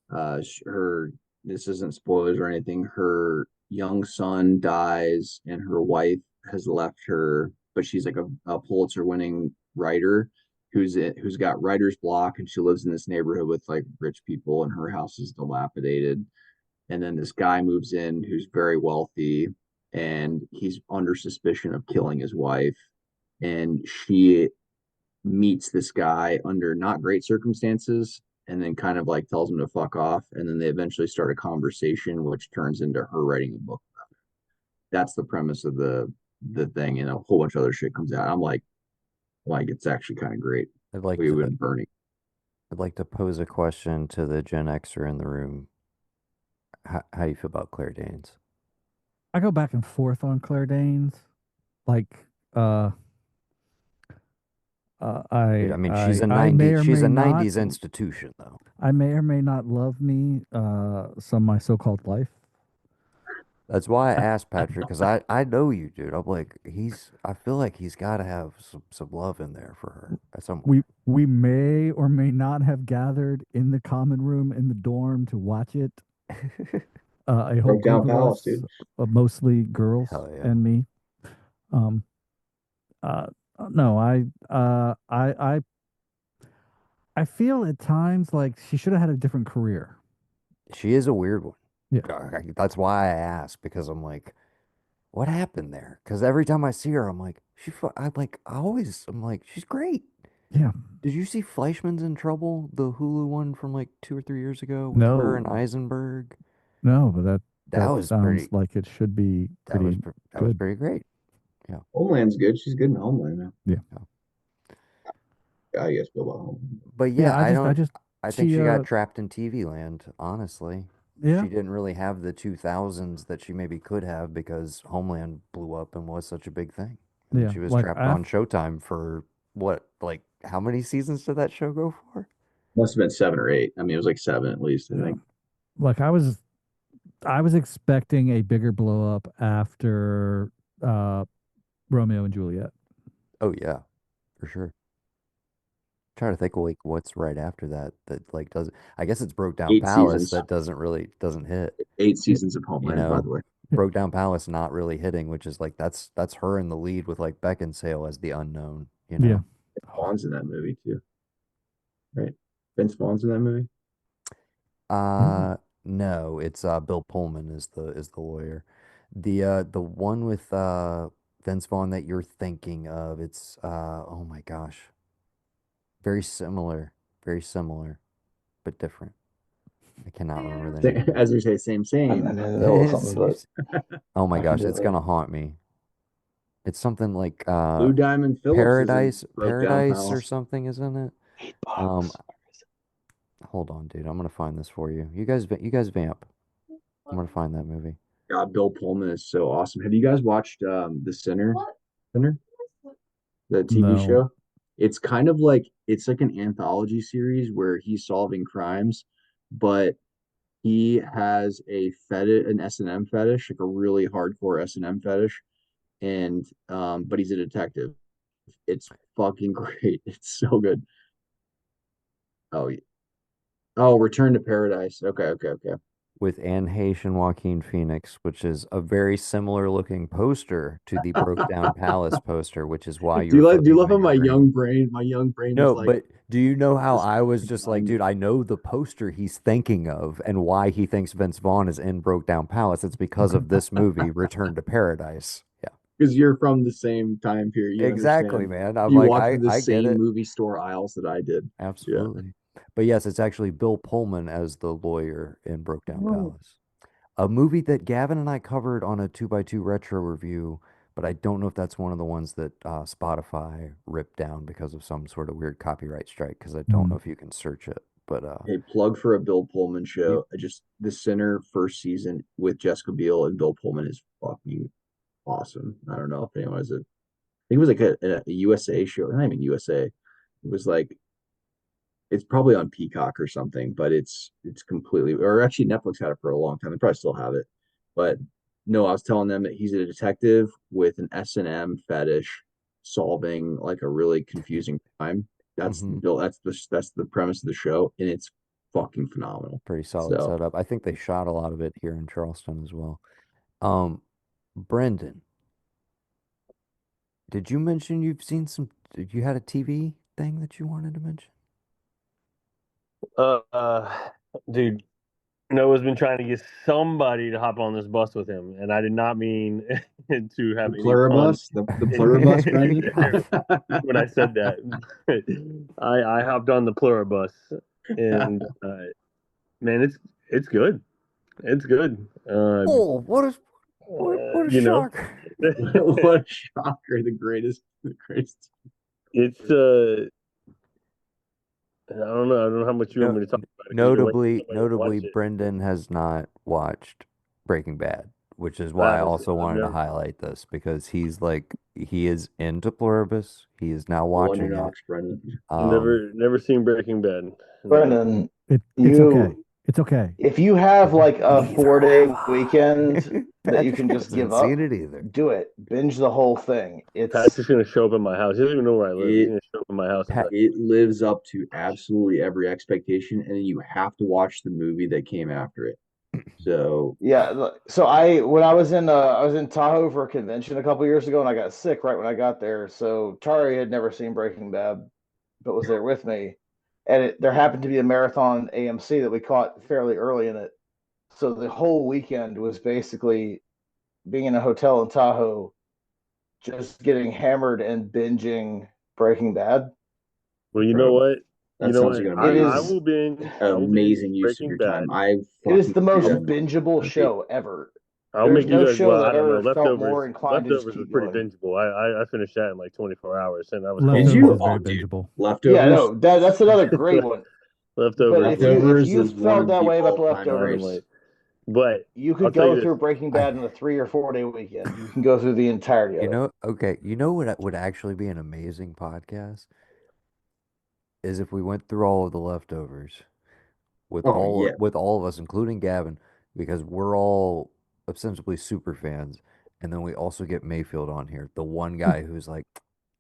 her this isn't spoilers or anything. Her young son dies and her wife has left her, but she's like a Pulitzer winning writer who's got writer's block, and she lives in this neighborhood with like rich people and her house is dilapidated. And then this guy moves in who's very wealthy and he's under suspicion of killing his wife, and she meets this guy under not great circumstances and then kind of like tells him to fuck off, and then they eventually start a conversation which turns into her writing a book. That's the premise of the thing, and a whole bunch of other shit comes out. I'm like it's actually kind of great. I'd like We to would burning. I'd like to pose a question to the Gen Xer in the room. How do you feel about Claire Danes? I go back and forth on Claire Danes. Like, uh, I mean, she's a I may 90 or she's may a not, 90s institution though. I may or may not love me, some my so-called life. That's why I I, asked Patrick, because I know you, dude. I'm like, I feel like he's got to have some love in there for her at some point. we may or may not have gathered in the common room in the dorm to watch it. A whole Broke group down of Palace, us, dude. mostly girls Hell yeah. and me. Um, uh, no, I feel at times like she should have had a different career. She is a weird one. Yeah, That's why I asked, because I'm like, what happened there? Because every time I see her, I'm like, I'm like, she's great. yeah. Did you see Fleischman's in Trouble, the Hulu one from like 2 or 3 years ago with her and No, Eisenberg? no, but that That that was sounds pretty. like it should be pretty That was good. pretty great. Yeah. Homeland's good. She's good in Homeland, man. Yeah, Yeah. I guess go about Homeland. But yeah. yeah, I just I think she she got trapped in TV land, honestly. yeah, She didn't really have the 2000s that she maybe could have because Homeland blew up and was such a big thing. And then yeah. she was Like trapped I on Showtime for what, like, how many seasons did that show go for? Must have been 7 or 8. I mean, it was like 7 at least, I Yeah. think. Like I was expecting a bigger blow up after uh Romeo and Juliet. Oh yeah, for sure. Trying to think of like what's right after that that like doesn't. I guess it's Broke Down Eight Palace seasons, that doesn't hit. 8 seasons of You Homeland, by the know, way. Broke Down Palace not really hitting, which is like that's her in the lead with like Beckinsale as the unknown. You Yeah. know, Vaughn's in that movie too, right? Vince Vaughn's in that movie. uh, no, it's Bill Pullman is the lawyer. The one with Vince Vaughn that you're thinking of, it's oh my gosh, very similar, but different. I cannot remember the name of it. As we say, same, I'm in same. the middle of something, but Oh my I can gosh, do it's it. gonna haunt me. It's something like Lou Diamond Phillips is in Broke Down Paradise or Palace. something, isn't it? Um, hold on, dude. I'm gonna find this for you. You guys vamp. I'm gonna find that movie. God, Bill Pullman is so awesome. Have you guys watched The Sinner? Sinner, the TV No. show? It's kind of like it's like an anthology series where he's solving crimes, but he has a fetish, an S&M fetish, like a really hardcore S&M fetish, and but he's a detective. It's fucking great. It's so good. Oh, oh, Return to Paradise. Okay, okay, okay. With Anne Heche and Joaquin Phoenix, which is a very similar looking poster to the Broke Down Palace poster, which is why you're Do you floating love on how your brain. my young brain was No, like but do you know how just I was just like, dude, I know the poster he's thinking of and why he thinks Vince Vaughn is in Broke Down Palace. It's because of this movie, Return to Paradise. Yeah, because you're from the same time period. You exactly, understand. man. I'm You like, walked through the I get same it. movie store aisles that I did. Yeah. Absolutely. But yes, it's actually Bill Pullman as the lawyer in Broke Down Oh. Palace. A movie that Gavin and I covered on a 2x2 retro review, but I don't know if that's one of the ones that Spotify ripped down because of some sort of weird copyright strike, because I don't know Mm. if you can search it. But Hey, plug for a Bill Pullman you, show. I just The Sinner first season with Jessica Biel and Bill Pullman is fucking awesome. I don't know if anyone has it. I think it was like a USA show, not even USA. It was like it's probably on Peacock or something, but it's completely or actually Netflix had it for a long time. They probably still have it. But no, I was telling them that he's a detective with an S&M fetish solving like a really confusing crime. That's hmm Bill, that's the premise of the show, and it's fucking phenomenal. pretty solid So setup. I think they shot a lot of it here in Charleston as well. Um, Brendan, did you mention you've seen some, you had a TV thing that you wanted to mention? Uh, uh, dude, Noah's been trying to get somebody to hop on this bus with him, and I did not mean to the have any pun pluribus, the pluribus, Brendan. when I said that. I hopped on the pluribus, and man, it's good. It's good. Oh, what a You know, shock. What a shocker! The greatest. it's I don't know. I don't know how much you want No, me to talk about it because you've been waiting for somebody to notably, watch it. Brendan has not watched Breaking Bad, which is I why I haven't seen. also I've wanted to never. highlight this because he is into Pluribus. He is now On your watching it. knocks, Brendan. Never seen Breaking Bad. No. Brendan, It's okay. you It's okay. if you have like a Neither have 4-day I. weekend that you Patrick can just give hasn't seen up, it either. do it. Binge the whole thing. It's Patrick's gonna show up at my house. He doesn't even know where I live. He's It gonna show up at my house. Pat, it lives up to absolutely every expectation, and then you have to watch the movie that came after it. So yeah. So I was in Tahoe for a convention a couple years ago, and I got sick right when I got there. So Tari had never seen Breaking Bad, but was there with me, and there happened to be a marathon AMC that we caught fairly early in it. So the whole weekend was basically being in a hotel in Tahoe, just getting hammered and binging Breaking Bad. Well, you know incredible. what? You That know sounds what? like an It amazing, I is will binge. I will binge amazing use of Breaking your time. Bad. I it is fucking the most do I'll that bingeable on repeat. show ever. I'll There's make you no guys. show Well, that I I've don't know. ever felt Leftovers. more inclined to just Leftovers was keep pretty going. bingeable. I finished that in like 24 hours, and I was Did Leftovers home. you? is very Oh, dude, bingeable. Yeah, leftovers. no, that's another great one. But Leftovers. if you if Leftovers you is one felt of that the way about the all-time Dynamite. leftovers, greats. But You I'll could tell you go this. through Breaking Bad in a 3 or 4 day weekend. You can go through the entirety of it. Okay, you know what would actually be an amazing podcast is if we went through all of the leftovers Oh yeah. with all of us, including Gavin, because we're all ostensibly super fans, and then we also get Mayfield on here, the one guy who's like,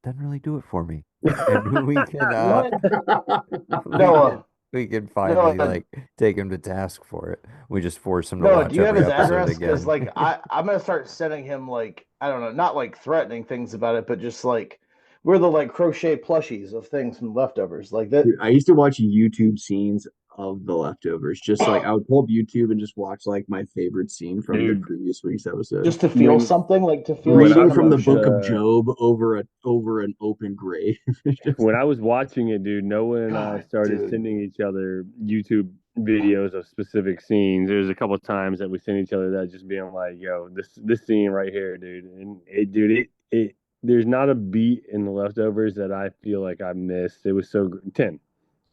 doesn't really do it for me, and who we can What? we Noah, can we can finally Noah, like take him to task for it. We just force him to Noah, do watch you have every his episode address? Because again. like I'm gonna start sending him like I don't know, not like threatening things about it, but just like we're the like crochet plushies of things from leftovers like that. Dude, I used to watch YouTube scenes of the leftovers. Just like I would pull up YouTube and just watch like my favorite scene from the Dude, previous week's episode. Just to feel when something, like to feel when I Reading some was from the watching book of emotion. Job over an open grave. Just, when I was watching it, dude, Noah and I God, started dude. sending each other YouTube videos of specific scenes. There's a couple of times that we sent each other that just being like, "Yo, this scene right here, dude," and it there's not a beat in the leftovers that I feel like I missed. It was so good. 10.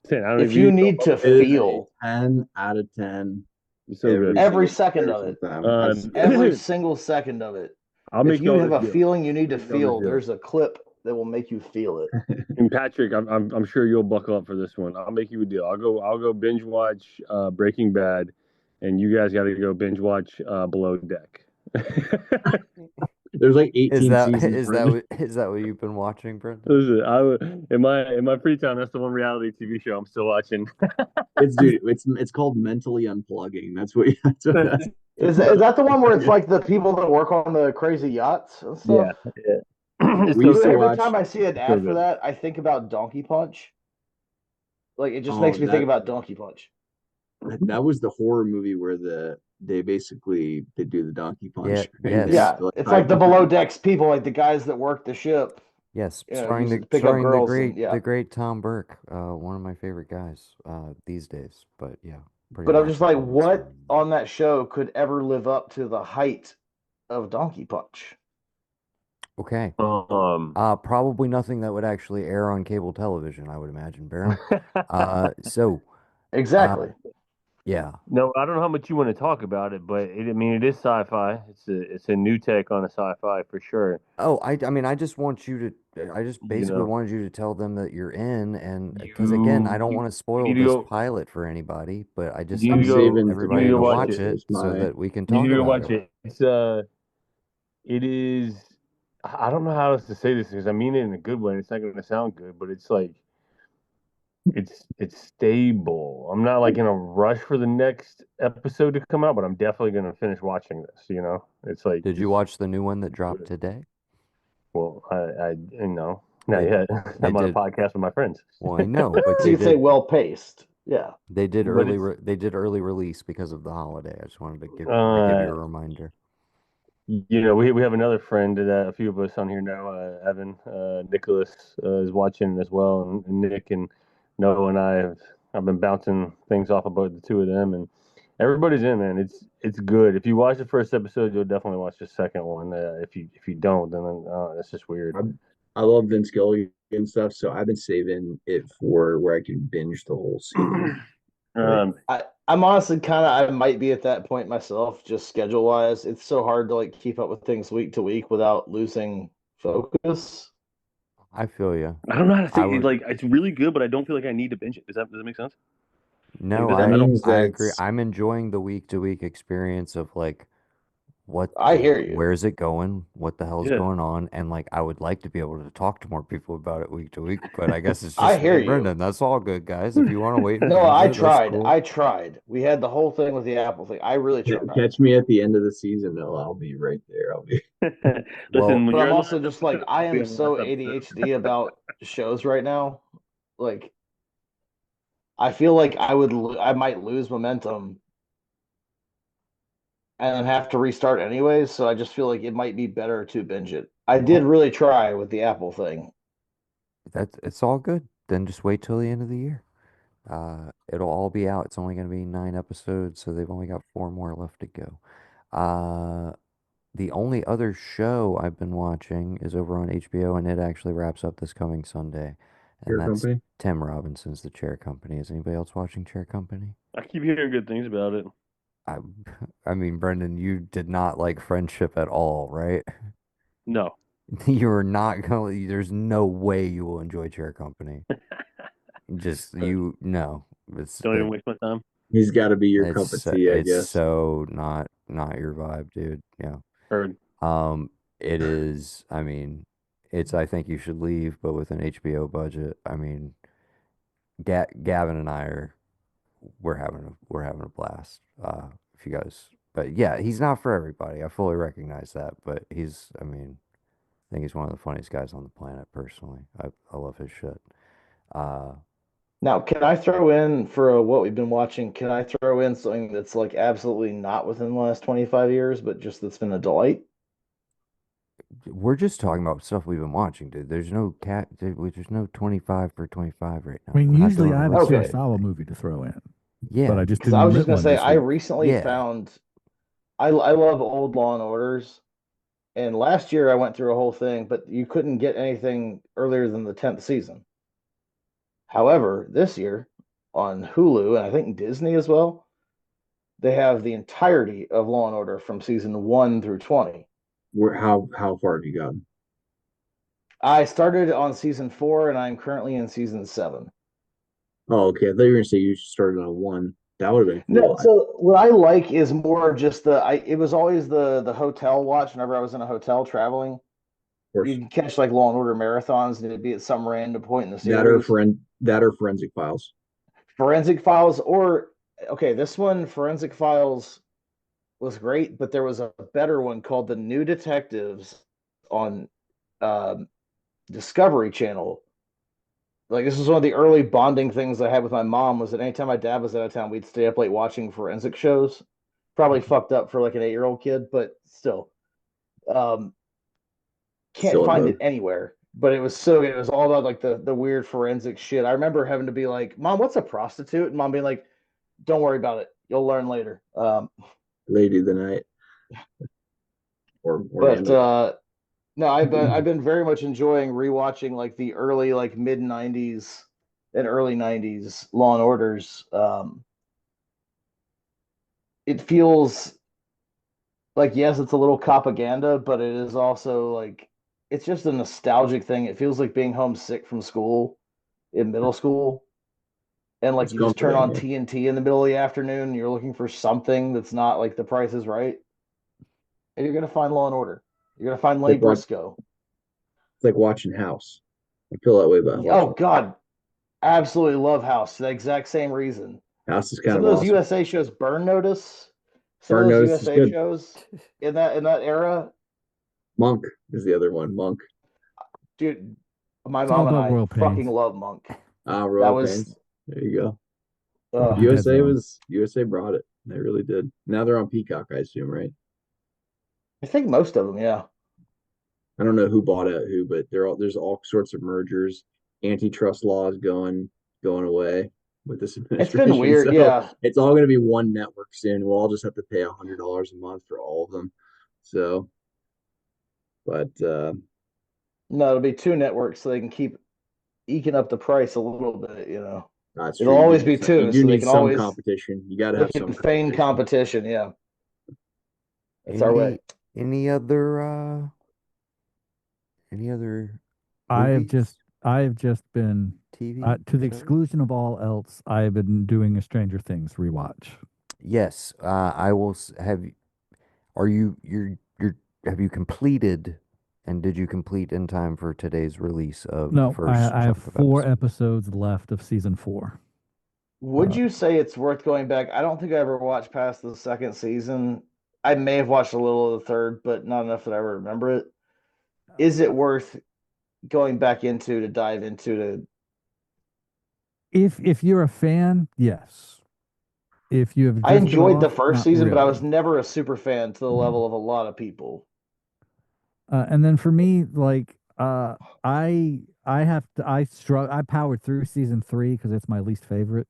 10. I don't If even you you know, need to it is a feel 10 out of 10 it's so good. every every second of single it, time. every single second of it. I'll If make you y'all have this a deal. feeling you need to I'll make y'all this feel, deal. there's a clip that will make you feel it. And Patrick, I'm sure you'll buckle up for this one. I'll make you a deal. I'll go binge watch Breaking Bad, and you guys got to go binge watch Below Deck. There's like 18 seasons. Is that what you've been watching, Brendan? Listen, in my free time, that's the one reality TV show I'm still watching. It's called mentally unplugging. That's Is that the one where it's like the people that work on the crazy yachts and stuff? Yeah, yeah. It's We so used to good. Every watch. time I see an So ad for good. that, I think about Donkey Punch. Like it just Oh, makes me think about Donkey Punch. that was the horror movie where they basically they do the donkey Yeah, punch. Right? yes. Yeah, Like, it's try like the to- below decks people, like the guys that work the ship, Yes, use it to pick up girls. And, yeah, the great Tom Burke, one of my favorite guys these days. But yeah, pretty but I'm just awesome like, premise. what on that show could ever live up to the height of Donkey Punch? Okay. Um, Probably nothing that would actually air on cable television, I would imagine, Barham. So, Exactly. yeah. no, I don't know how much you want to talk about it, but I mean, it is sci-fi. It's a new take on a sci-fi for sure. Oh, I mean, I just basically know, wanted you to tell them that you're in, and because again, I don't you, want to you spoil need to this go. pilot for anybody, but I You just need I'm to need go. saving You need everybody to to go watch watch it. it so that we can You need talk to go about watch it. it. It is. I don't know how else to say this because I mean it in a good way. And it's not going to sound good, but it's like it's stable. I'm not like in a rush for the next episode to come out, but I'm definitely going to finish watching this. It's like Did you watch the new one that dropped good. today? Well, I not They yet. they I'm on a did. podcast with my friends. Well, I know, but So they you could say did. well paced. Yeah. They did But it's they did early release because of the holiday. I just wanted to give you uh a reminder. we have another friend that a few of us on here know, Evan, Nicholas is watching as well, and Nick and Noah and I've been bouncing things off about the two of them, and everybody's in, man. It's good. If you watch the first episode, you'll definitely watch the second one. If you don't, then that's just weird. I love Vince Gilligan and stuff, so I've been saving it for where I can binge the whole season. Like, I'm honestly I might be at that point myself, just schedule wise. It's so hard to like keep up with things week to week without losing focus. I feel you. I don't know how to say I it. would. Like it's really good, but I don't feel like I need to binge it. Does that make sense? No, Like that I don't. means I that agree. I'm enjoying the week to week experience of like I hear you. where's it going? What the hell's Yeah. going on? And like I would like to be able to talk to more people about it week to week, but I guess it's I just me hear and you. Brendan. That's all good, guys. If you want to wait and No, binge I it, that's tried. cool. I tried. We had the whole thing with the Apple thing. I really tried. catch me at the end of the season, though. I'll be right there. I'll be. Well, Listen, when But you're I'm in the also last just like episode, I I'll be am on the so last episode. ADHD about shows right now. Like I feel like I might lose momentum and then have to restart anyways. So I just feel like it might be better to binge it. I did really try with the Apple thing. it's all good. Then just wait till the end of the year. It'll all be out. It's only going to be 9 episodes, so they've only got 4 more left to go. The only other show I've been watching is over on HBO, and it actually wraps up this coming Sunday. And Your that's company? Tim Robinson's The Chair Company. Is anybody else watching Chair Company? I keep hearing good things about it. I, I mean, Brendan, you did not like Friendship at all, right? No, You're not going. There's no way you will enjoy Chair Company. Just you, no. It's don't even it, waste my time. He's got to be your cup of it's tea, I it's guess. so not your vibe, dude. Yeah. Heard. It is. I mean, it's. I think you should leave, but with an HBO budget. I mean, Gavin and I are we're having a blast. If you guys, but yeah, he's not for everybody. I fully recognize that, but he's. I mean, I think he's one of the funniest guys on the planet. Personally, I love his shit. Uh, Now, can I throw in for what we've been watching? Can I throw in something that's like absolutely not within the last 25 years, but just that's been a delight? we're just talking about stuff we've been watching, dude. There's no 25 for 25 right I now. mean, We're not usually doing I a have a list. Okay, Kurosawa movie to throw in, but Yeah, I just because I didn't was just rent gonna one say this I week. recently yeah. found I love old Law and Orders, and last year I went through a whole thing, but you couldn't get anything earlier than the 10th season. However, this year on Hulu and I think Disney as well, they have the entirety of Law and Order from season 1 through 20. How far have you gotten? I started on season 4 and I'm currently in season 7. Oh, okay. I thought you were gonna say you started on one. That would have been No, cool. so what I like is more of just it was always the hotel watch whenever I was in a hotel traveling. Of course, You'd catch like Law and Order marathons and it'd be at some random point in the that or series. forensic files. Forensic Files, or okay, this one, Forensic Files, was great, but there was a better one called The New Detectives on um, Discovery Channel. Like this was one of the early bonding things I had with my mom was that anytime my dad was out of town, we'd stay up late watching forensic shows. Probably fucked up for like an 8-year-old kid, but still. Um, can't Still in find it vogue. anywhere. But it was so good. It was all about like the weird forensic shit. I remember having to be like, "Mom, what's a prostitute?" And mom being like, "Don't worry about it. You'll learn later." Lady of the night or But Nando. no, I've been very much enjoying rewatching like the early like mid '90s and early '90s Law and Orders. It feels like yes, it's a little propaganda, but it is also like it's just a nostalgic thing. It feels like being homesick from school in middle school, and like It's you just turn comforting, on yeah. TNT in the middle of the afternoon, and you're looking for something that's not like The Price is Right, and you're gonna find Law and Order. You're gonna find It's Lenny like Briscoe. it's like watching House. I feel that way about Oh watching God, absolutely love House for the exact same reason. House is kind Some of of those awesome. USA shows, Burn Notice, some of Burn those Notice is USA good. shows in that era, Monk is the other one. Monk. dude. My It's all mom and about I Royal fucking Pains. love Monk. That Royal was Pains. There you go. uh, Dead Zone. USA brought it. They really did. Now they're on Peacock, I assume, right? I think most of them, yeah. I don't know who bought out who, but there's all sorts of mergers, antitrust laws going away with this It's been administration. weird, So yeah. it's all going to be one network soon. We'll all just have to pay $100 a month for all of them. So, but No, it'll be two networks so they can keep eking up the price a little bit. that's It'll true. always be You two, do so need some competition. You got to they have some can feign competition. competition. Yeah, that's our way. Any other any other I have movies, just I have just been TV to the shows? exclusion of all else. I have been doing a Stranger Things rewatch. Yes, I will have. Are you're have you completed, and did you complete in time for today's release of the No, first I have chunk of 4 episodes left of season 4. Would Uh, you say it's worth going back? I don't think I ever watched past the second season. I may have watched a little of the third, but not enough that I remember it. Is it worth going back into to dive into to? if you're a fan, yes. If you have I drifted enjoyed the off, first not season, but I was really. never a super fan to the Mhm. level of a lot of people. And then for me, like I have to I powered through season 3 because it's my least favorite.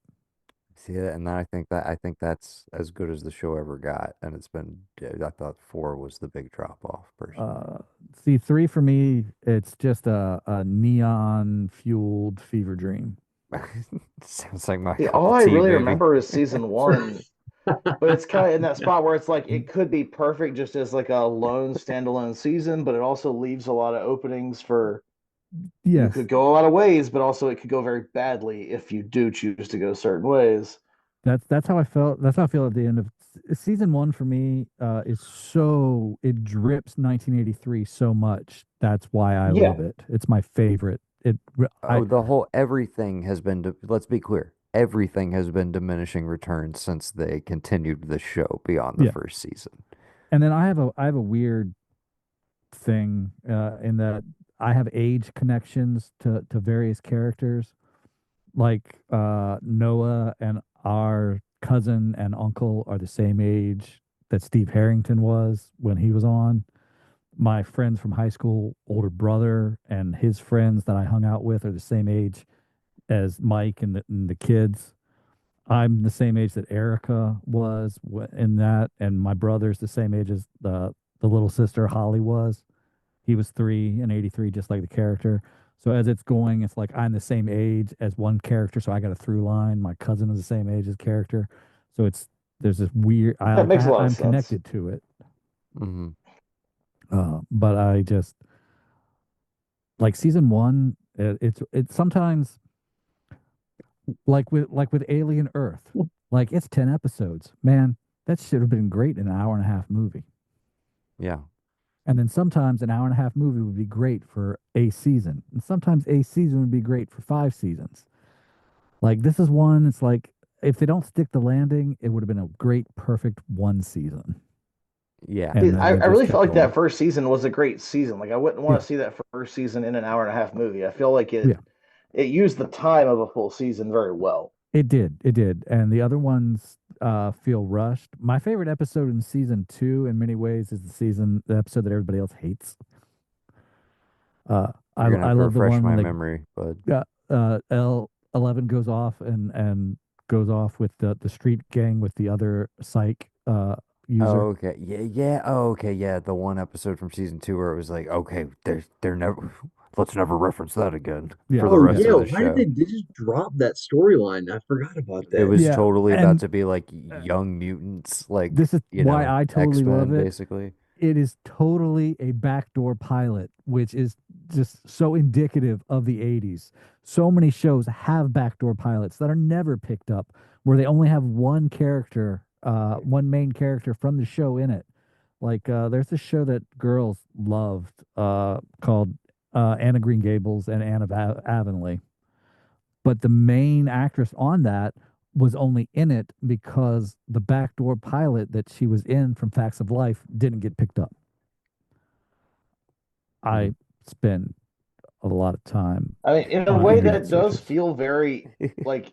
See that, and then I think that's as good as the show ever got, and it's been. I thought 4 was the big drop off, personally. Uh, See, 3 for me, it's just a neon fueled fever dream. Sounds like my See, cup all of I tea, really baby. remember is season one. but it's kind of in that spot where it's like it could be perfect just as like a lone standalone season, but it also leaves a lot of openings for you Yes, could go a lot of ways, but also it could go very badly if you do choose to go certain ways. that's how I felt. That's how I feel at the end of season one for me. Is so it drips 1983 so much. That's why I love Yeah, it. It's my favorite. I Oh, the whole everything has been, let's be clear, everything has been diminishing returns since they continued the show beyond the yeah. first season. And then I have a weird thing in that I have age connections to various characters. Like Noah and our cousin and uncle are the same age that Steve Harrington was when he was on. My friends from high school, older brother and his friends that I hung out with are the same age as Mike and the kids. I'm the same age that Erica was in that, and my brother's the same age as the little sister Holly was. He was 3 in '83, just like the character. So as it's going, it's like I'm the same age as one character, so I got a through line. My cousin is the same age as character, so it's there's this weird. that makes a lot of I'm sense. connected to it, Hmm. but I just like season one. It's sometimes like with Alien Earth, like it's 10 episodes. Man, that should have been great in an hour and a half movie. Yeah. And then sometimes an hour and a half movie would be great for a season. And sometimes a season would be great for 5 seasons. Like this is one, it's like if they don't stick the landing, it would have been a great, perfect one season. Yeah. And then they I just really kept felt like going. that first season was a great season. Like I wouldn't Yeah. want to see that first season in an hour and a half movie. I feel like Yeah. it used the time of a full season very well. It did. It did. And the other ones feel rushed. My favorite episode in season two, in many ways, is the episode that everybody else hates. You're gonna I have to love the refresh one my when memory, but L11 goes off and goes off with the street gang with the other psych oh, user. okay. Yeah, yeah. Oh, okay. Yeah, the one episode from season two where it was like, okay, they're never, let's never reference that again for Yeah, the Oh rest yeah, of yeah, the why did show. they just drop that storyline? I forgot about It that. was yeah. totally about And to be like uh, young mutants, like, this is why I totally love X-Men, it. basically. It is totally a backdoor pilot, which is just so indicative of the 80s. So many shows have backdoor pilots that are never picked up, where they only have one character, one main character from the show in it. Like there's this show that girls loved called Anna Green Gables and Anne of Avonlea. But the main actress on that was only in it because the backdoor pilot that she was in from Facts of Life didn't get picked up. Hmm. I spend a lot of time I mean, in a on way internet that does searches. feel very like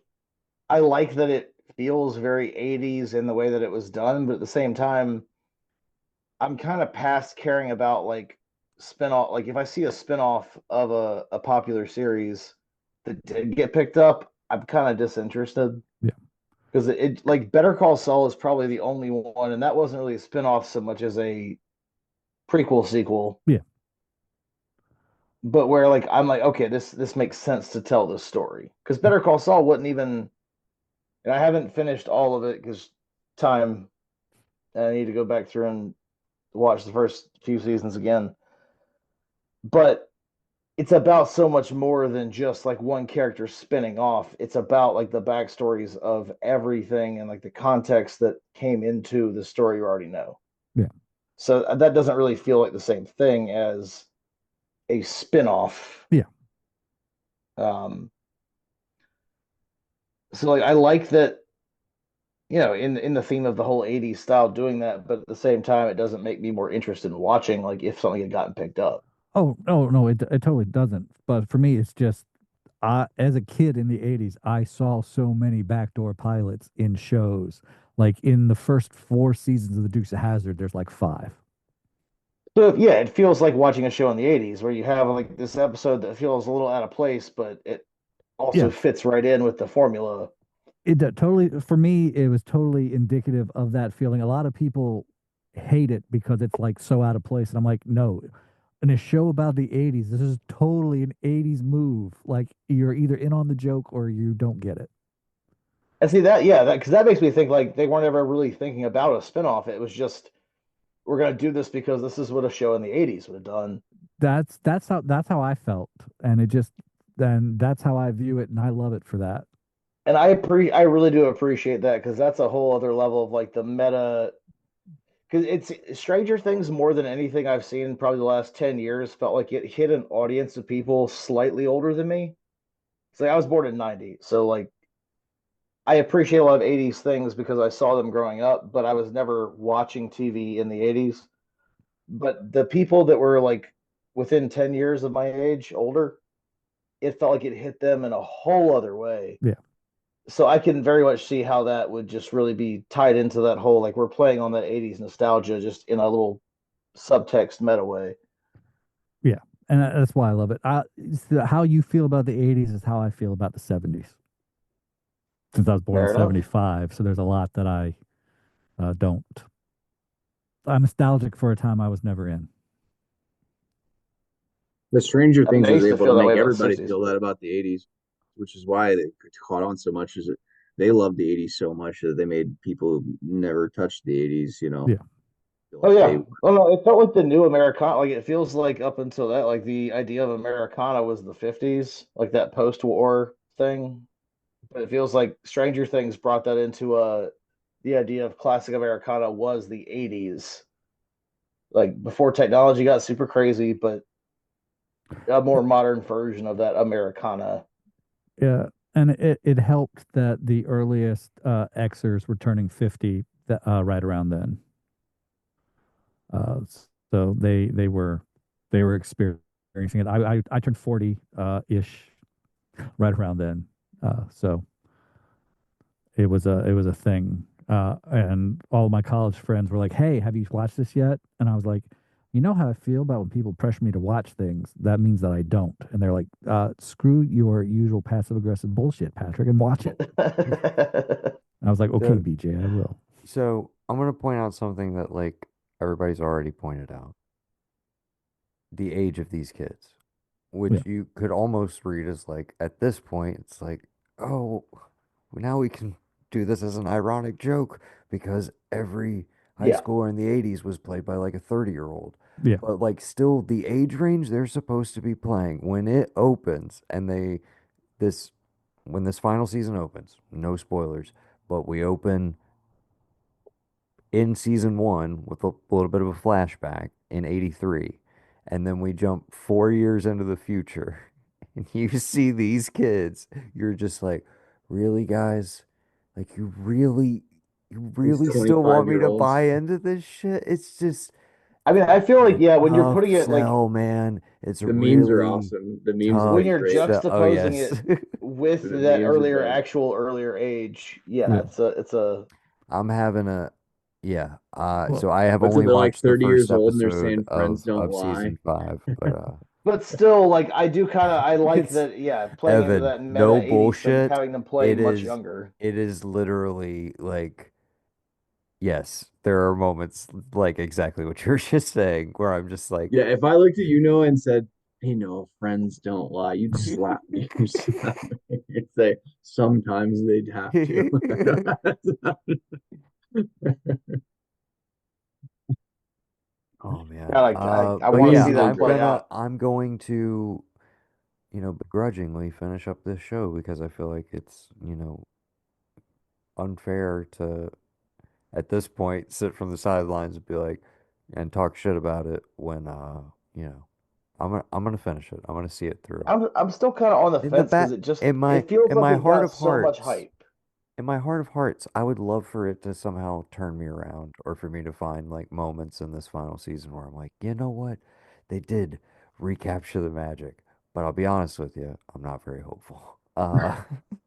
I like that it feels very 80s in the way that it was done, but at the same time, I'm kind of past caring about like spin-off. Like if I see a spin-off of a popular series that did get picked up, I'm kind of disinterested Yeah, because it like Better Call Saul is probably the only one, and that wasn't really a spin-off so much as a prequel sequel. yeah, But where like I'm like, okay, this makes sense to tell this story because Better Call Saul wouldn't even, and I haven't finished all of it because time, and I need to go back through and watch the first few seasons again. But it's about so much more than just like one character spinning off. It's about like the backstories of everything and like the context that came into the story you already know. yeah. So that doesn't really feel like the same thing as a spin-off. Yeah. Um, so like I like that, in the theme of the whole 80s style doing that, but at the same time it doesn't make me more interested in watching like if something had gotten picked up. Oh no, it totally doesn't. But for me, it's just as a kid in the 80s, I saw so many backdoor pilots in shows. Like in the first 4 seasons of The Dukes of Hazzard, there's like five. So yeah, it feels like watching a show in the 80s where you have like this episode that feels a little out of place, but it also Yeah, fits right in with the formula. totally for me it was totally indicative of that feeling. A lot of people hate it because it's like so out of place, and I'm like, no, in a show about the 80s, this is totally an 80s move. Like you're either in on the joke or you don't get it. And see that, yeah, that because that makes me think like they weren't ever really thinking about a spinoff. It was just we're gonna do this because this is what a show in the '80s would have done. That's how I felt, and it just then that's how I view it, and I love it for that. And I really do appreciate that because that's a whole other level of like the meta. Because it's Stranger Things more than anything I've seen in probably the last 10 years felt like it hit an audience of people slightly older than me. It's like I was born in '90, so like I appreciate a lot of '80s things because I saw them growing up, but I was never watching TV in the '80s. But the people that were like within 10 years of my age, older, it felt like it hit them in a whole other way. Yeah. So I can very much see how that would just really be tied into that whole like we're playing on that '80s nostalgia just in a little subtext meta way. Yeah, and that's why I love it. How you feel about the '80s is how I feel about the '70s. Since I was born in Fair enough. '75, so there's a lot that I don't. I'm nostalgic for a time I was never in. The Stranger I mean, Things I was used to able to feel that way make about everybody '60s, feel that but about the '80s, which is why they caught on so much. Is that they loved the '80s so much that they made people who never touched the '80s, Yeah, feel oh like they yeah. Well, no, it felt like the new Americana. Like it feels like up until that, like the idea of Americana was the '50s, like that post-war thing. But it feels like Stranger Things brought that into the idea of classic Americana was the '80s, like before technology got super crazy, but a more modern version of that Americana. yeah, and it helped that the earliest Xers were turning 50 right around then. Uh, so they were experiencing it. I turned 40 ish right around then. So it was a thing. And all my college friends were like, "Hey, have you watched this yet?" And I was like, "You know how I feel about when people pressure me to watch things. That means that I don't." And they're like, "Screw your usual passive aggressive bullshit, Patrick, and watch it." And I was like, "Okay, So, BJ, I will." so I'm gonna point out something that like everybody's already pointed out. The age of these kids, Yeah, which you could almost read as like at this point, it's like, oh, now we can do this as an ironic joke because every high Yeah. schooler in the 80s was played by like a 30-year-old. yeah, But like still the age range they're supposed to be playing when it opens and this when this final season opens, no spoilers, but we open in season one with a little bit of a flashback in 83, and then we jump 4 years into the future, and you see these kids, you're just like, really, guys? Like, you these really still want 25 me year to olds. buy into this shit? It's just, I mean, I feel like a yeah, when you're tough putting it like sell, man. It's a The memes are really awesome. The memes tough when make you're great. sell. Oh, juxtaposing yes. it with The that memes are great. earlier age, yeah, yeah. it's a I'm having a yeah. Well, So I have What's it? only They're like watched the 30 first years old and they're episode saying friends don't of lie. season five, but but still like I do kind of I like it's that yeah, playing into Evan, that meta no '80s thing of bullshit. having them play It much is younger. it is literally like yes, there are moments like exactly what you're just saying where I'm just like Yeah, if I looked at Noah, and said, "Hey, no, friends don't lie," you'd slap me. You'd slap me. You'd say, "Sometimes they'd have to." Oh I man. like I But want to yeah, see Memes are that play great. out. I'm going to, begrudgingly finish up this show because I feel like it's, unfair to at this point sit from the sidelines and be like and talk shit about it when you know I'm gonna finish it. I'm gonna see it through. I'm still kind of on the In the fence because back it feels in like my it heart got of so much hearts, hype. I would love for it to somehow turn me around or for me to find like moments in this final season where I'm like, you know what? They did recapture the magic. But I'll be honest with you, I'm not very hopeful. I,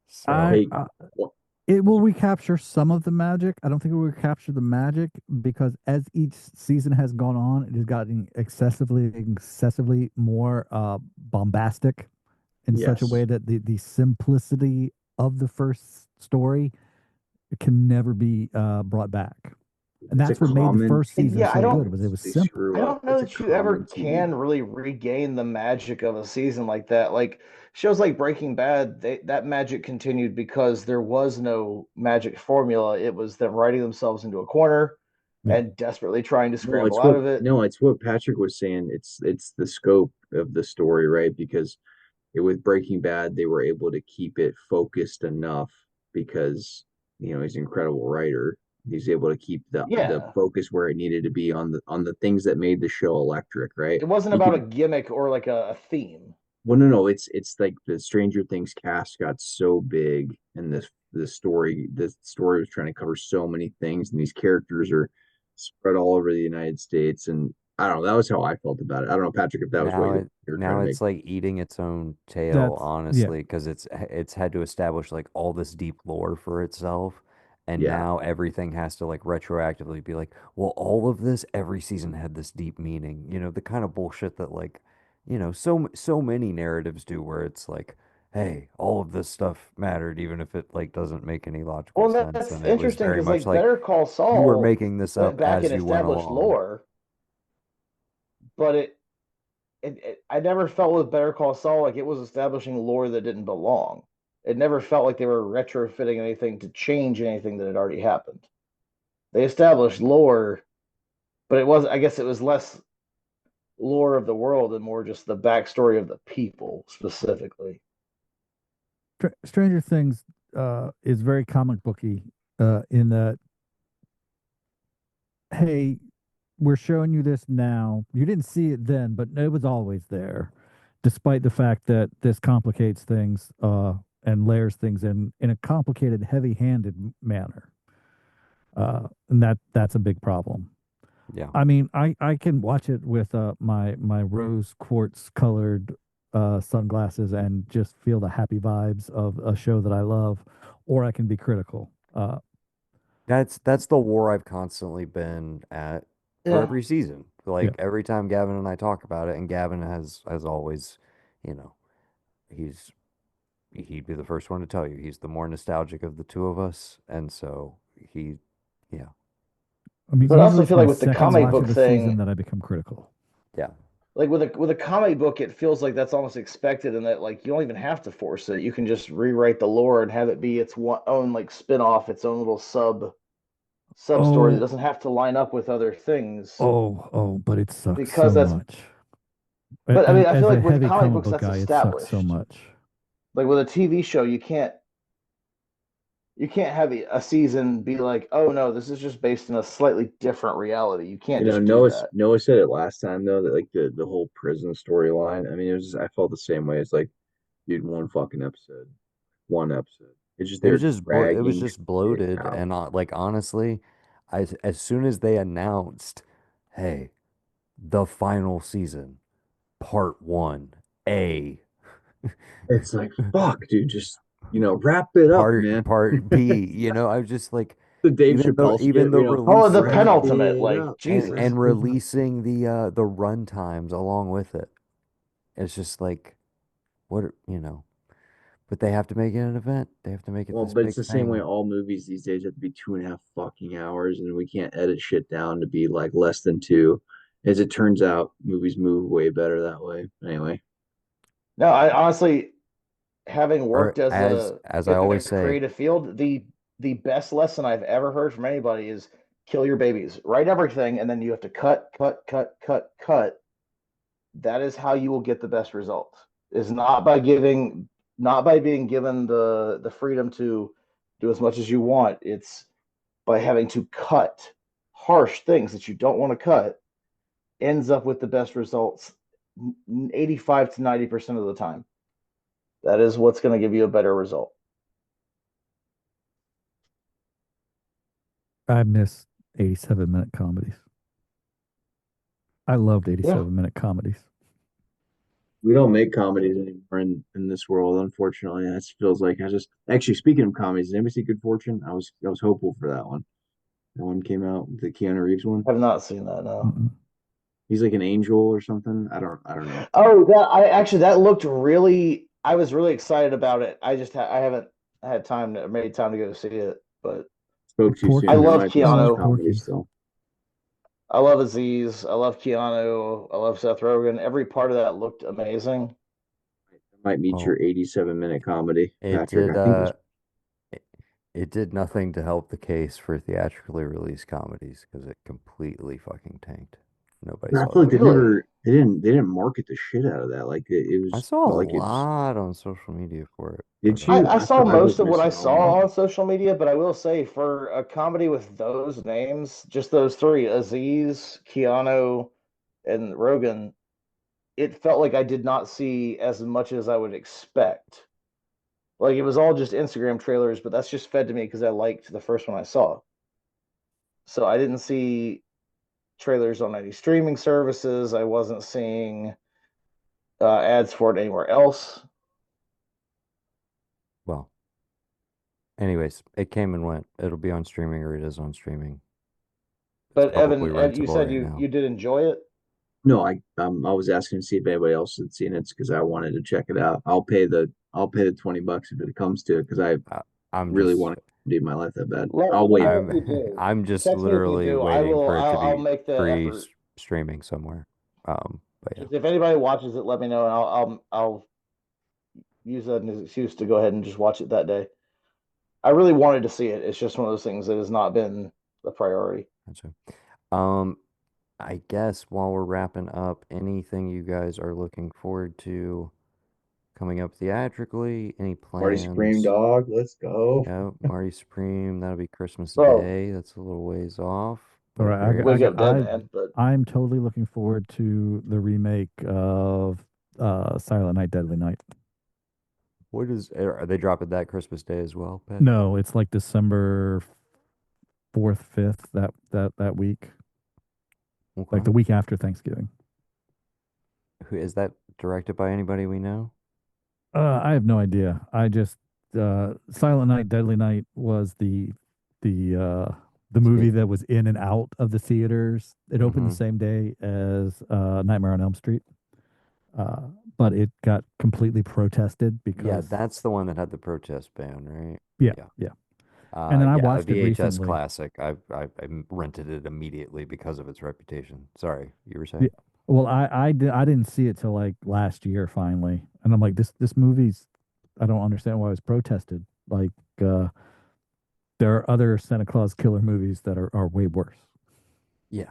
So Hey, I well, it will recapture some of the magic. I don't think it will recapture the magic because as each season has gone on, it has gotten excessively more bombastic in such a way yes. that the simplicity of the first story can never be brought back. And It's a that's what made the common first And season yeah, so good, was it was they simple. screw I up. don't know It's a that you ever common TV. can really regain the magic of a season like that. Like shows like Breaking Bad, that magic continued because there was no magic formula. It was them writing themselves into a corner Yeah. and desperately trying to scramble out of it. No, it's what Patrick was saying. It's the scope of the story, right? Because with Breaking Bad, they were able to keep it focused enough because he's an incredible writer. He's able to keep the Yeah. focus where it needed to be on the things that made the show electric, right? It wasn't You about a can gimmick or like a theme. Well, no, it's like the Stranger Things cast got so big, and the story was trying to cover so many things, and these characters are spread all over the United States, and I don't know. That was how I felt about it. I don't know, Patrick, if that was what Now you were trying now to make. it's like eating its own tail, That's yeah. honestly, because it's had to establish like all this deep lore for itself, and Yeah, now everything has to like retroactively be like, well, all of this every season had this deep meaning. The kind of bullshit that like, so many narratives do, where it's like, hey, all of this stuff mattered, even if it like doesn't make any logical Well, sense. that's And it was interesting very because much like like Better Call you were Saul making this went up back as and you went established along. lore, but I never felt with Better Call Saul like it was establishing lore that didn't belong. It never felt like they were retrofitting anything to change anything that had already happened. They established lore, but I guess it was less lore of the world and more just the backstory of the people specifically. Stranger Things is very comic booky in that, hey, we're showing you this now. You didn't see it then, but it was always there, despite the fact that this complicates things and layers things in a complicated, heavy-handed manner. And that's a big problem. Yeah. I mean, I can watch it with my rose quartz colored sunglasses and just feel the happy vibes of a show that I love, or I can be critical. That's the war I've constantly been at for Yeah. every season. Yeah. Like every time Gavin and I talk about it, and Gavin has always, you know, he's he'd be the first one to tell you he's the more nostalgic of the two of us, and so he, yeah, I mean, But I usually also it's feel my like with the second comic watch book of a season thing, that I become critical. yeah. like with a comic book, it feels like that's almost expected, and that like you don't even have to force it. You can just rewrite the lore and have it be its own like spin off, its own little sub story that Oh, doesn't have to line up with other things but it sucks because so that's. much. But I mean, I feel As a like with heavy comic comic books, book that's guy, it sucks so established. much. Like with a TV show, you can't have a season be like, oh no, this is just based in a slightly different reality. You can't just do that. Noah said it last time though that like the whole prison storyline. I mean, I felt the same way. It's like, dude, one episode. It's just they're It was dragging just it bloated, out. and like honestly, as soon as they announced, hey, the final season, part one, A. It's like, fuck, dude, just wrap it up, man. Part B, I was just like, The Dave Chappelle even skit, the Oh, the wrap releasing penultimate, it like up. Jesus. and releasing the run times along with it. It's just like but they have to make it an event. They have to make it Well, this but it's big the same way thing. all movies these days have to be 2.5 fucking hours, and we can't edit shit down to be like less than two. As it turns out, movies move way better that way. Anyway, No, I honestly, having Or worked as a as I in a always say, creative field, the best lesson I've ever heard from anybody is kill your babies. Write everything, and then you have to cut, cut, cut, cut, cut. That is how you will get the best results. Is not by being given the freedom to do as much as you want. It's by having to cut harsh things that you don't want to cut ends up with the best results 85 to 90% of the time. That is what's going to give you a better result. I miss 87-minute comedies. I loved Yeah. 87-minute comedies. we don't make comedies anymore in this world, unfortunately. That feels like I just actually speaking of comedies, did anybody see Good Fortune? I was hopeful for that one. That one came out, the Keanu Reeves one. Have not seen that, no. Mm-mm. He's like an angel or something. I don't know. Oh, that looked really. I was really excited about it. I haven't had time to made time to go see it, but Spoke too Porky. I soon. That love might be I some like Keanu. comedy Porky. still. I love Aziz. I love Keanu. I love Seth Rogen. Every part of that looked amazing. That might meet Well, your 87-minute comedy, it Patrick. did I think it's it, it did nothing to help the case for theatrically released comedies because it completely fucking tanked. Nobody I saw feel like that they movie. Really? never they didn't market the shit out of that. Like it I was saw a felt like it's lot on social media for it, did but you? I saw I was most of what I missing out on saw that. on social media, but I will say for a comedy with those names, just those three, Aziz, Keanu, and Rogan, it felt like I did not see as much as I would expect. Like it was all just Instagram trailers, but that's just fed to me because I liked the first one I saw. So I didn't see trailers on any streaming services. I wasn't seeing ads for it anywhere else. well, anyways, it came and went. It'll be on streaming or it is on streaming. It's But publicly Evan, you rentable said right you now. did enjoy it. No, I was asking to see if anybody else had seen it because I wanted to check it out. I'll pay the $20 if it comes to it because I I, I'm really just want to do my life that bad. Let I'll me wait. know if I'm you do. I'm just Text me if you literally do. I waiting will. for it to I'll be make the free effort. streaming somewhere. But yeah, Just if anybody watches it, let me know, and I'll use that as an excuse to go ahead and just watch it that day. I really wanted to see it. It's just one of those things that has not been a priority. gotcha. Um, I guess while we're wrapping up, anything you guys are looking forward to coming up theatrically? Any Marty Supreme plans? dog, let's go. Yeah, Marty Supreme, that'll be Christmas Bro, Day. That's a little ways off, All but right, very wake up dead, excited. man. But I'm totally looking forward to the remake of Silent Night, Deadly Night. What is, are they dropping that Christmas Day as well, Patrick? No, it's like December 4th, 5th, that week, like Okay. the week after Thanksgiving. Who is that directed by anybody we know? I have no idea. I just Silent Night, Deadly Night was the uh the movie Skate. that was in and out of the theaters. It opened the Mm-hmm. same day as Nightmare on Elm Street. Uh, but it got completely protested Yeah, because that's the one that had the protest ban, right? yeah, Yeah. yeah. And then I Yeah, a watched it VHS recently. classic. I rented it immediately because of its reputation. Sorry, you were Yeah. saying? Well, I didn't see it till like last year finally, and I'm like this movie's I don't understand why it was protested. Like uh, there are other Santa Claus killer movies that are way worse. Yeah.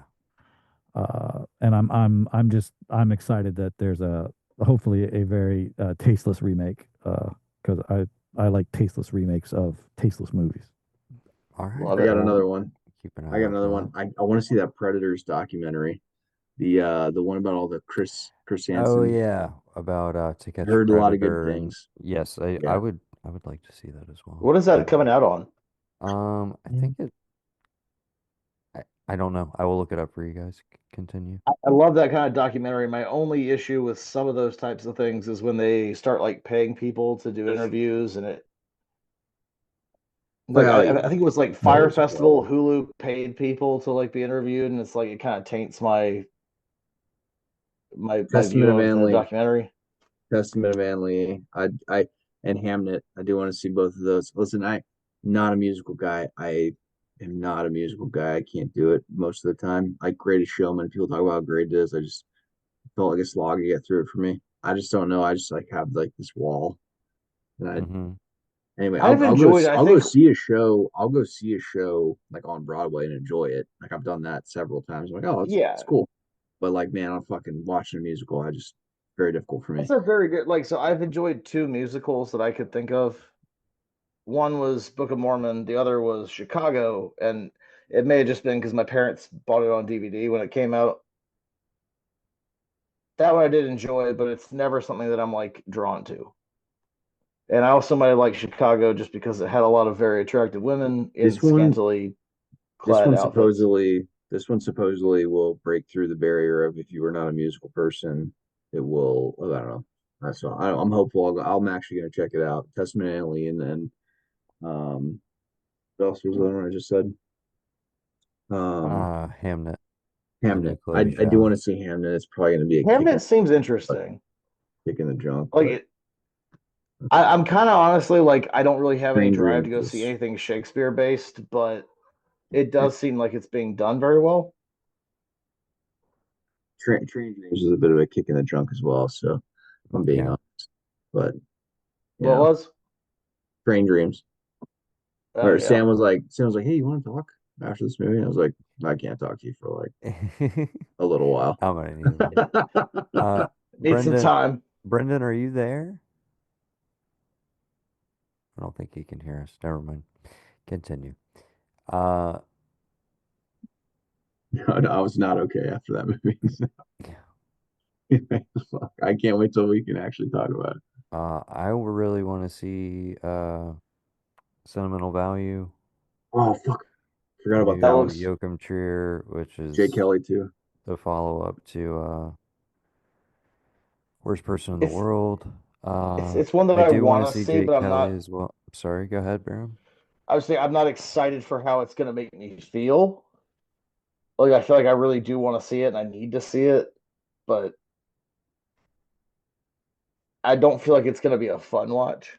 And I'm excited that there's a hopefully a very tasteless remake because I like tasteless remakes of tasteless movies. All right. love I it. got Well, another one. keep an I eye got out for another one. that. I want to see that Predators documentary. The one about all the Chris Oh Hansen. yeah, about To I Catch a heard a lot of good Predator, and things. yes, Yeah. I would like to see that as well. What is that coming out on? I think I don't know. I will look it up for you guys. Continue. I love that kind of documentary. My only issue with some of those types of things is when they start like paying people to do interviews, and it like Well, I think it was like no, Fire it's Festival. 12. Hulu paid people to like be interviewed, and it's like it kind of taints my Testament view of of the Manly. documentary. Testament of Manly. I and Hamnet. I do want to see both of those. Listen, I'm not a musical guy. I am not a musical guy. I can't do it most of the time. Like Greatest Showman, people talk about how great it is. I just felt like a slog to get through it for me. I just don't know. I just like have like this wall. And I Mm-hmm. anyway, I've enjoyed. I I'll go think see a show. I'll go see a show like on Broadway and enjoy it. Like I've done that several times. I'm like, oh, it's yeah, cool. But like, man, I'm fucking watching a musical. I just very difficult for me. that's a very good. Like, so I've enjoyed two musicals that I could think of. One was Book of Mormon. The other was Chicago, and it may have just been because my parents bought it on DVD when it came out. That one I did enjoy, but it's never something that I'm like drawn to. And I also might have liked Chicago just because it had a lot of very attractive women in This one scantily clad outfits. this one supposedly will break through the barrier of if you were not a musical person, it will. Oh, I don't know. That's all. I'm hopeful. I'm actually going to check it out. Testament Annalie, and then what else was the one I just said? Um, Hamnet, the new Hamnet. Chloe I do Zhao. want to see Hamnet. It's probably going to be a Hamnet seems interesting. kick in the junk, Like but it, I'm kind of honestly like I don't really have any Stranger drive to go see Interests. anything Shakespeare based, but it does seem like it's being done very well. Train Dreams is a bit of a kick in the trunk as well. So if I'm being Yeah. honest, but you What know, was? Train Dreams. Oh Or yeah. Sam was like, hey, you want to talk after this movie? And I was like, I can't talk to you for like a little while. I'm gonna need it. Need some Brendan, time. Brendan, are you there? I don't think he can hear us. Never mind. Continue. Uh, No, I was not okay after that movie. yeah. Fuck, I can't wait till we can actually talk about it. I really want to see Sentimental Value, Oh fuck, forgot the about That that new one. looks. Joachim Trier, which Jay is Kelly too. the follow-up to Worst Person in the It's World. it's one that I I do want want to to see see, Jake but I'm Kelly not. as well. Sorry, go ahead, Barham. I was saying I'm not excited for how it's gonna make me feel. Like I feel like I really do want to see it and I need to see it, but I don't feel like it's gonna be a fun watch.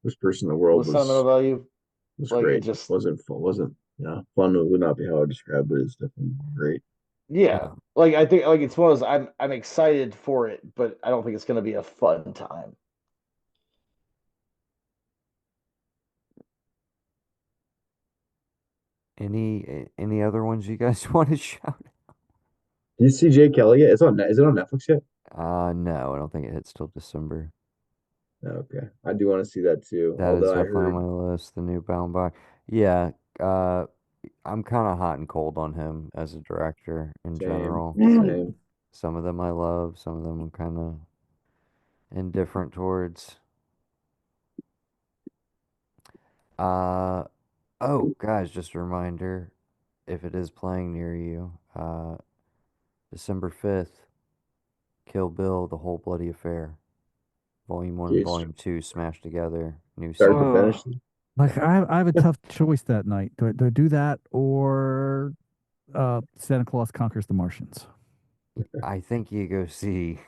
This person in the world With sentimental value, was like it great. just Wasn't fun, wasn't fun would not be how I describe it, but it's definitely great. yeah. Yeah. Like I think like it's one of those I'm excited for it, but I don't think it's gonna be a fun time. Any other ones you guys want to shout? Did you see Jay Kelly yet? Is it on Netflix yet? No, I don't think it hits till December. Okay, I do want to see that too. That is Although I definitely on heard my list. The new Bound by. Yeah. Uh, I'm kind of hot and cold on him as a director in same, general. same. Some of them I love, some of them I'm kind of indifferent towards. Uh, oh, guys, just a reminder, if it is playing near you, December 5th, Kill Bill, The Whole Bloody Affair, Volume 1 and Jeez, Volume 2 smashed together, new start to sequel. finish. Ugh. Like I have a tough choice that night. Do I do that or Santa Claus Conquers the Martians? I think you go see,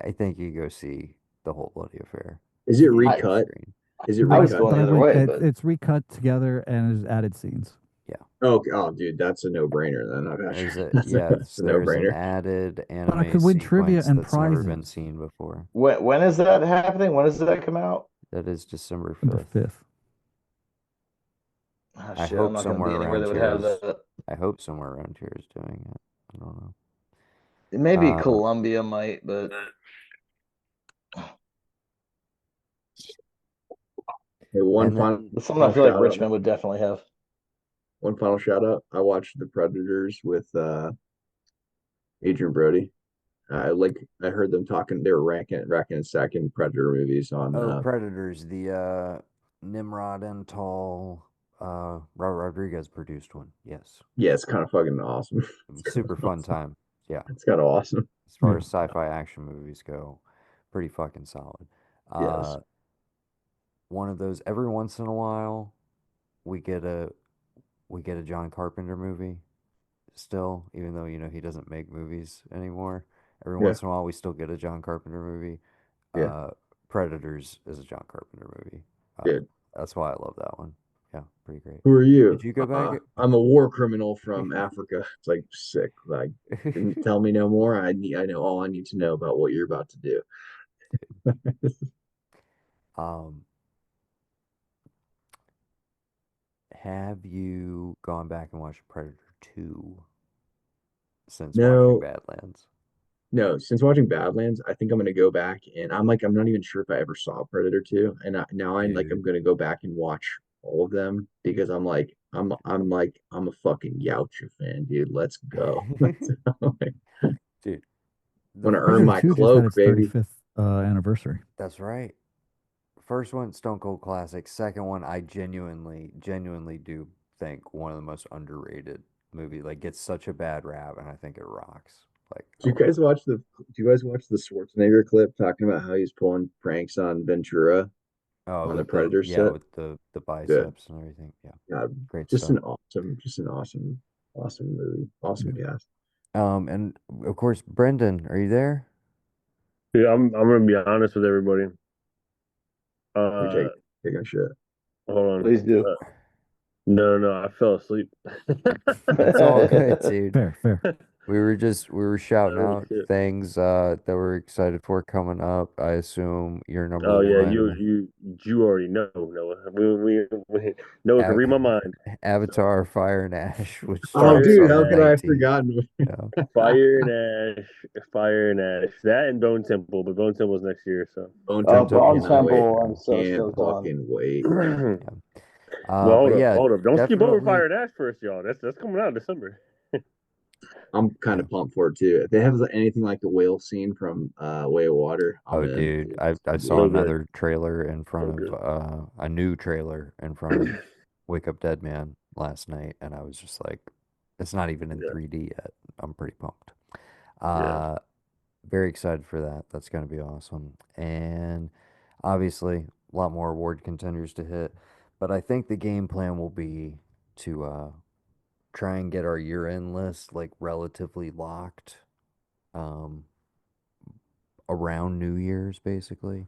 I think you go see The Whole Bloody Affair. Is it The I big recut? screen. Is it I was recut? going But the I other would. way, but It's recut together and there's added scenes. Yeah. Okay. Oh, dude, that's a no-brainer then. I'm not There's sure. a That's yes, a there's an no-brainer. added But I anime could win trivia sequence and that's never been prizes. seen before. when is that happening? When does that come out? That is December Number 5th. fifth. Oh I shit, I'm hope not gonna somewhere be anywhere around that would here have is that. I hope somewhere around here is doing it. I don't know. Maybe Uh, Columbia might, but Hey, and then it's something I final feel like shout out. Richmond would definitely have. One final shout out. I watched The Predators with Adrian Brody. I heard them talking. They were racking and stacking Predator movies on. Predators, the Nimrod and Tall Robert Rodriguez produced one. Yes. Yeah, it's kind of fucking awesome. Super fun time. Yeah. It's kind of awesome. As far Yeah. as sci-fi action movies go, pretty fucking solid. Yes. One of those every once in a while we get a John Carpenter movie still, even though he doesn't make movies anymore. Every Yeah. once in a while we still get a John Carpenter movie. Yeah. Predators is a John Carpenter movie. Good. That's why I love that one. Yeah, pretty great. Who are you? Did you go back? I'm a war criminal from Africa. It's like sick. Like, tell me no more. I know all I need to know about what you're about to do. um, have you gone back and watched Predator 2 since watching No, Badlands? no. Since watching Badlands, I think I'm gonna go back and I'm not even sure if I ever saw Predator 2. And now I'm Dude. gonna go back and watch all of them because I'm a fucking Yautja fan, dude. Let's go. Dude, the Want to earn first Predator my 2 just had cloak, its baby. 35th anniversary. That's right. First one, Stone Cold classic. Second one, I genuinely do think one of the most underrated movie. Like, gets such a bad rap, and I think it rocks. Like, I Do you love guys it. watch the Do you guys watch the Schwarzenegger clip talking about how he's pulling pranks on Ventura Oh, on the with the Predator yeah, set? with the Good. biceps and everything. Yeah, God, great just stuff. an awesome movie. Awesome Yeah. cast. And of course, Brendan, are you there? Yeah, I'm gonna be honest with everybody. You're Uh, taking a shit. Hold on. Please do. No, I fell asleep. It's all good, dude. Fair, fair. We were shouting Oh out shit. things that we're excited for coming up. I assume your number Oh yeah, you one, you you already know, Noah. Noah can Av read my mind. So Avatar Fire and Ash, which Oh, drops fire dude, on the how could I have 19th. forgotten? Yeah. fire and fire and ash. That and Bone Temple, but Bone Temple's next year, so Bone Bone Temple, Temple Bone will be cannot next wait. Sample, year. I'm so Can't stoked on. fucking wait. well Yeah. hold But up, yeah, hold up. Don't skip over definitely. Fire and Ash first, y'all. That's coming out in December. I'm kind Yeah. of pumped for it too. If they have anything like the whale scene from Way of Water, I'm Oh, in. dude, I It's gonna saw So be good. another trailer in front So of good. a new trailer in front of Wake Up Dead Man last night, and I was just like, it's not even in Yeah, 3D yet. I'm pretty pumped. yeah. Uh, very excited for that. That's gonna be awesome. And obviously, a lot more award contenders to hit, but I think the game plan will be to try and get our year-end list like relatively locked um, around New Year's, basically,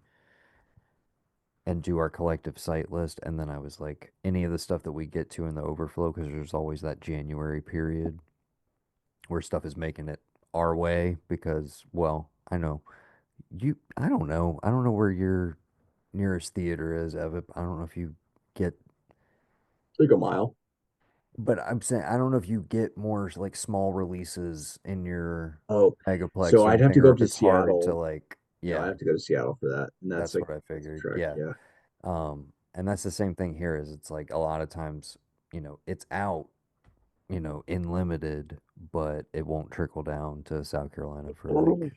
and do our collective site list. And then I was like, any of the stuff that we get to in the overflow, because there's always that January period where stuff is making it our way. Because, well, I know I don't know. I don't know where your nearest theater is, Evan. I don't know if you get, like a mile. but I'm saying, I don't know if you get more like small releases in your Oh, megaplex so or I'd have anything, to or go if to it's hard to Seattle. like, No, I yeah, have to go to Seattle for that, and that's that's like what I figured. trek. Yeah. Yeah, And that's the same thing here is it's like a lot of times, it's out, in limited, but it won't trickle down to South Carolina for like,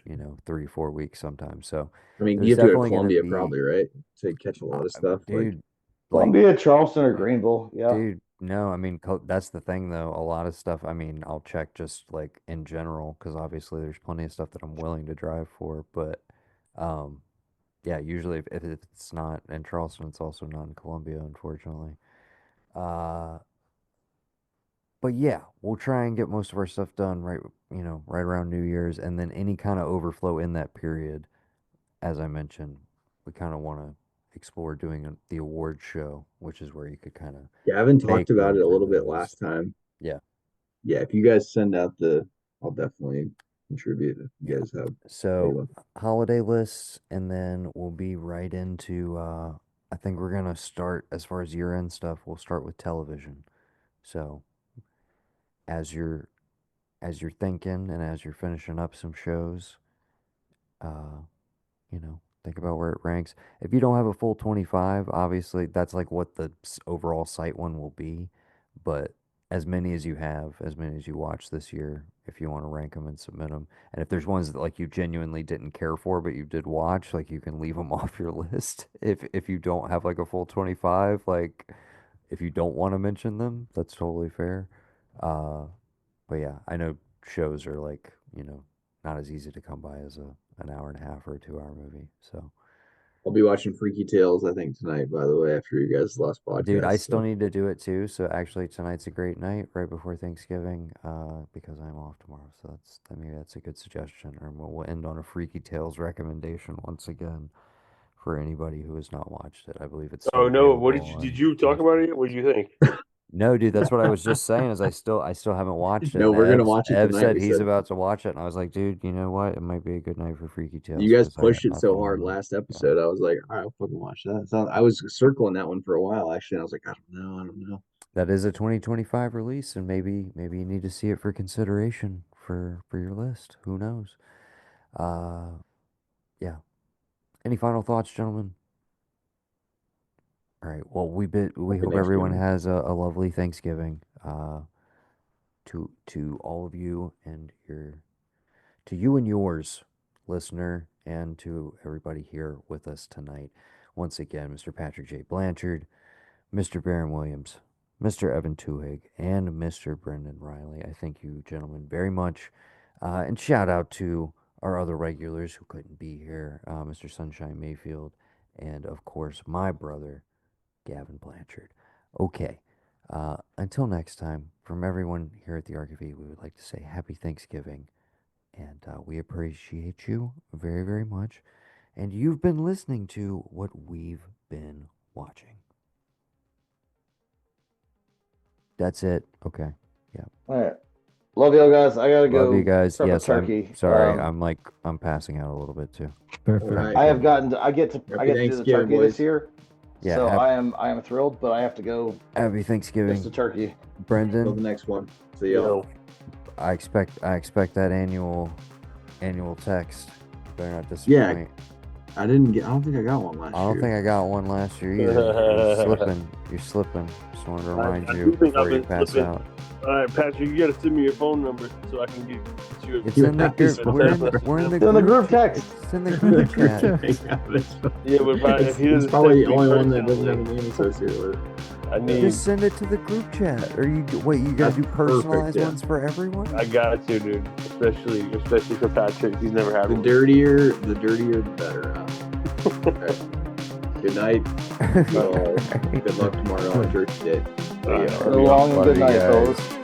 3, 4 weeks sometimes. So I mean, you there's have to go to definitely going to Columbia be, probably, right? To catch a lot of stuff. Like, dude, like, Columbia, Charleston, or Greenville. Yeah. dude, no, I mean, that's the thing though. A lot of stuff, I mean, I'll check just like in general, because obviously there's plenty of stuff that I'm willing to drive for, but, um, yeah, usually if it's not in Charleston, it's also not in Columbia, unfortunately. Uh, but yeah, we'll try and get most of our stuff done right, right around New Year's, and then any kind of overflow in that period, as I mentioned, we kind of want to explore doing the award show, which is where you could kind of Gavin talked make about room it a for little bit those. last time. Yeah, Yeah, if you guys send out I'll definitely contribute if you yeah. guys have a So one. holiday lists, and then we'll be right into. I think we're gonna start as far as year-end stuff. We'll start with television. So as you're thinking and as you're finishing up some shows, uh, think about where it ranks. If you don't have a full 25, obviously that's like what the overall site one will be. But as many as you have, as many as you watch this year, if you want to rank them and submit them. And if there's ones that like you genuinely didn't care for, but you did watch, like you can leave them off your list. If you don't have like a full 25, like if you don't want to mention them, that's totally fair. Uh, but yeah, I know shows are like, not as easy to come by as an hour and a half or a 2 hour movie. So, I'll be watching Freaky Tales, I think, tonight, by the way, after you guys' last dude, I podcast. still So need to do it too. So actually tonight's a great night right before Thanksgiving, because I'm off tomorrow. So maybe that's a good suggestion. Or we'll end on a Freaky Tales recommendation once again for anybody who has not watched it. I believe it's still Oh no, what available did you on talk about Netflix. it? What do you think? No, dude, that's what I was just saying is I still haven't watched it. no, And we're gonna watch it Ev tonight. said We he's said about to watch it, and I was like, dude, you know what? It might be a good night for Freaky Tales you guys because I got pushed it nothing so hard on. last Yeah. episode. I was like, all right, I'll fucking watch that. So I was circling that one for a while actually. And I was like, I don't know. That is a 2025 release, and maybe you need to see it for consideration for your list. Who knows? Uh, yeah. Any final thoughts, gentlemen? All right. Well, we Happy hope everyone Thanksgiving. has a lovely Thanksgiving. To all of you and yours, listener, and to everybody here with us tonight. Once again, Mr. Patrick J. Blanchard, Mr. Barron Williams, Mr. Evan Tuhig, and Mr. Brendan Riley. I thank you, gentlemen, very much. And shout out to our other regulars who couldn't be here, Mr. Sunshine Mayfield, and of course, my brother, Gavin Blanchard. Okay. Until next time, from everyone here at the RKV, we would like to say happy Thanksgiving, and we appreciate you very, very much. And you've been listening to what we've been watching. That's it. Okay. All right. Love y'all guys. I gotta go. Love you guys. prep a Yes, turkey. I'm sorry. I'm passing out a little bit too. Fair, All fair. right. I get to Happy do the Thanksgiving, turkey this boys. year. Yeah, So I am thrilled, but I have to go Happy miss Thanksgiving, the turkey. Till the Brendan. next one. See y'all. I expect that annual text. Better not disappoint. I don't think I got one last year. I don't think I got one last year either. You're slipping. Just wanted to remind I you do think before I've you been pass slipping. out. All right, Patrick, you gotta send me your phone number so I can get you. It's in the group. We're in the It's in the group text. It's in the group chat. Yeah, but if he He's doesn't probably the text me only one that doesn't personally, have a name associated with it. I need. Just send it to the group chat. Or you gotta That's do personalized perfect, yeah. ones for everyone? I got you, dude. Especially for Patrick. He's never had The one. dirtier, the better. Okay. Good night. Good luck tomorrow on Church Day. All right. So long and Love good you night, guys. fellas.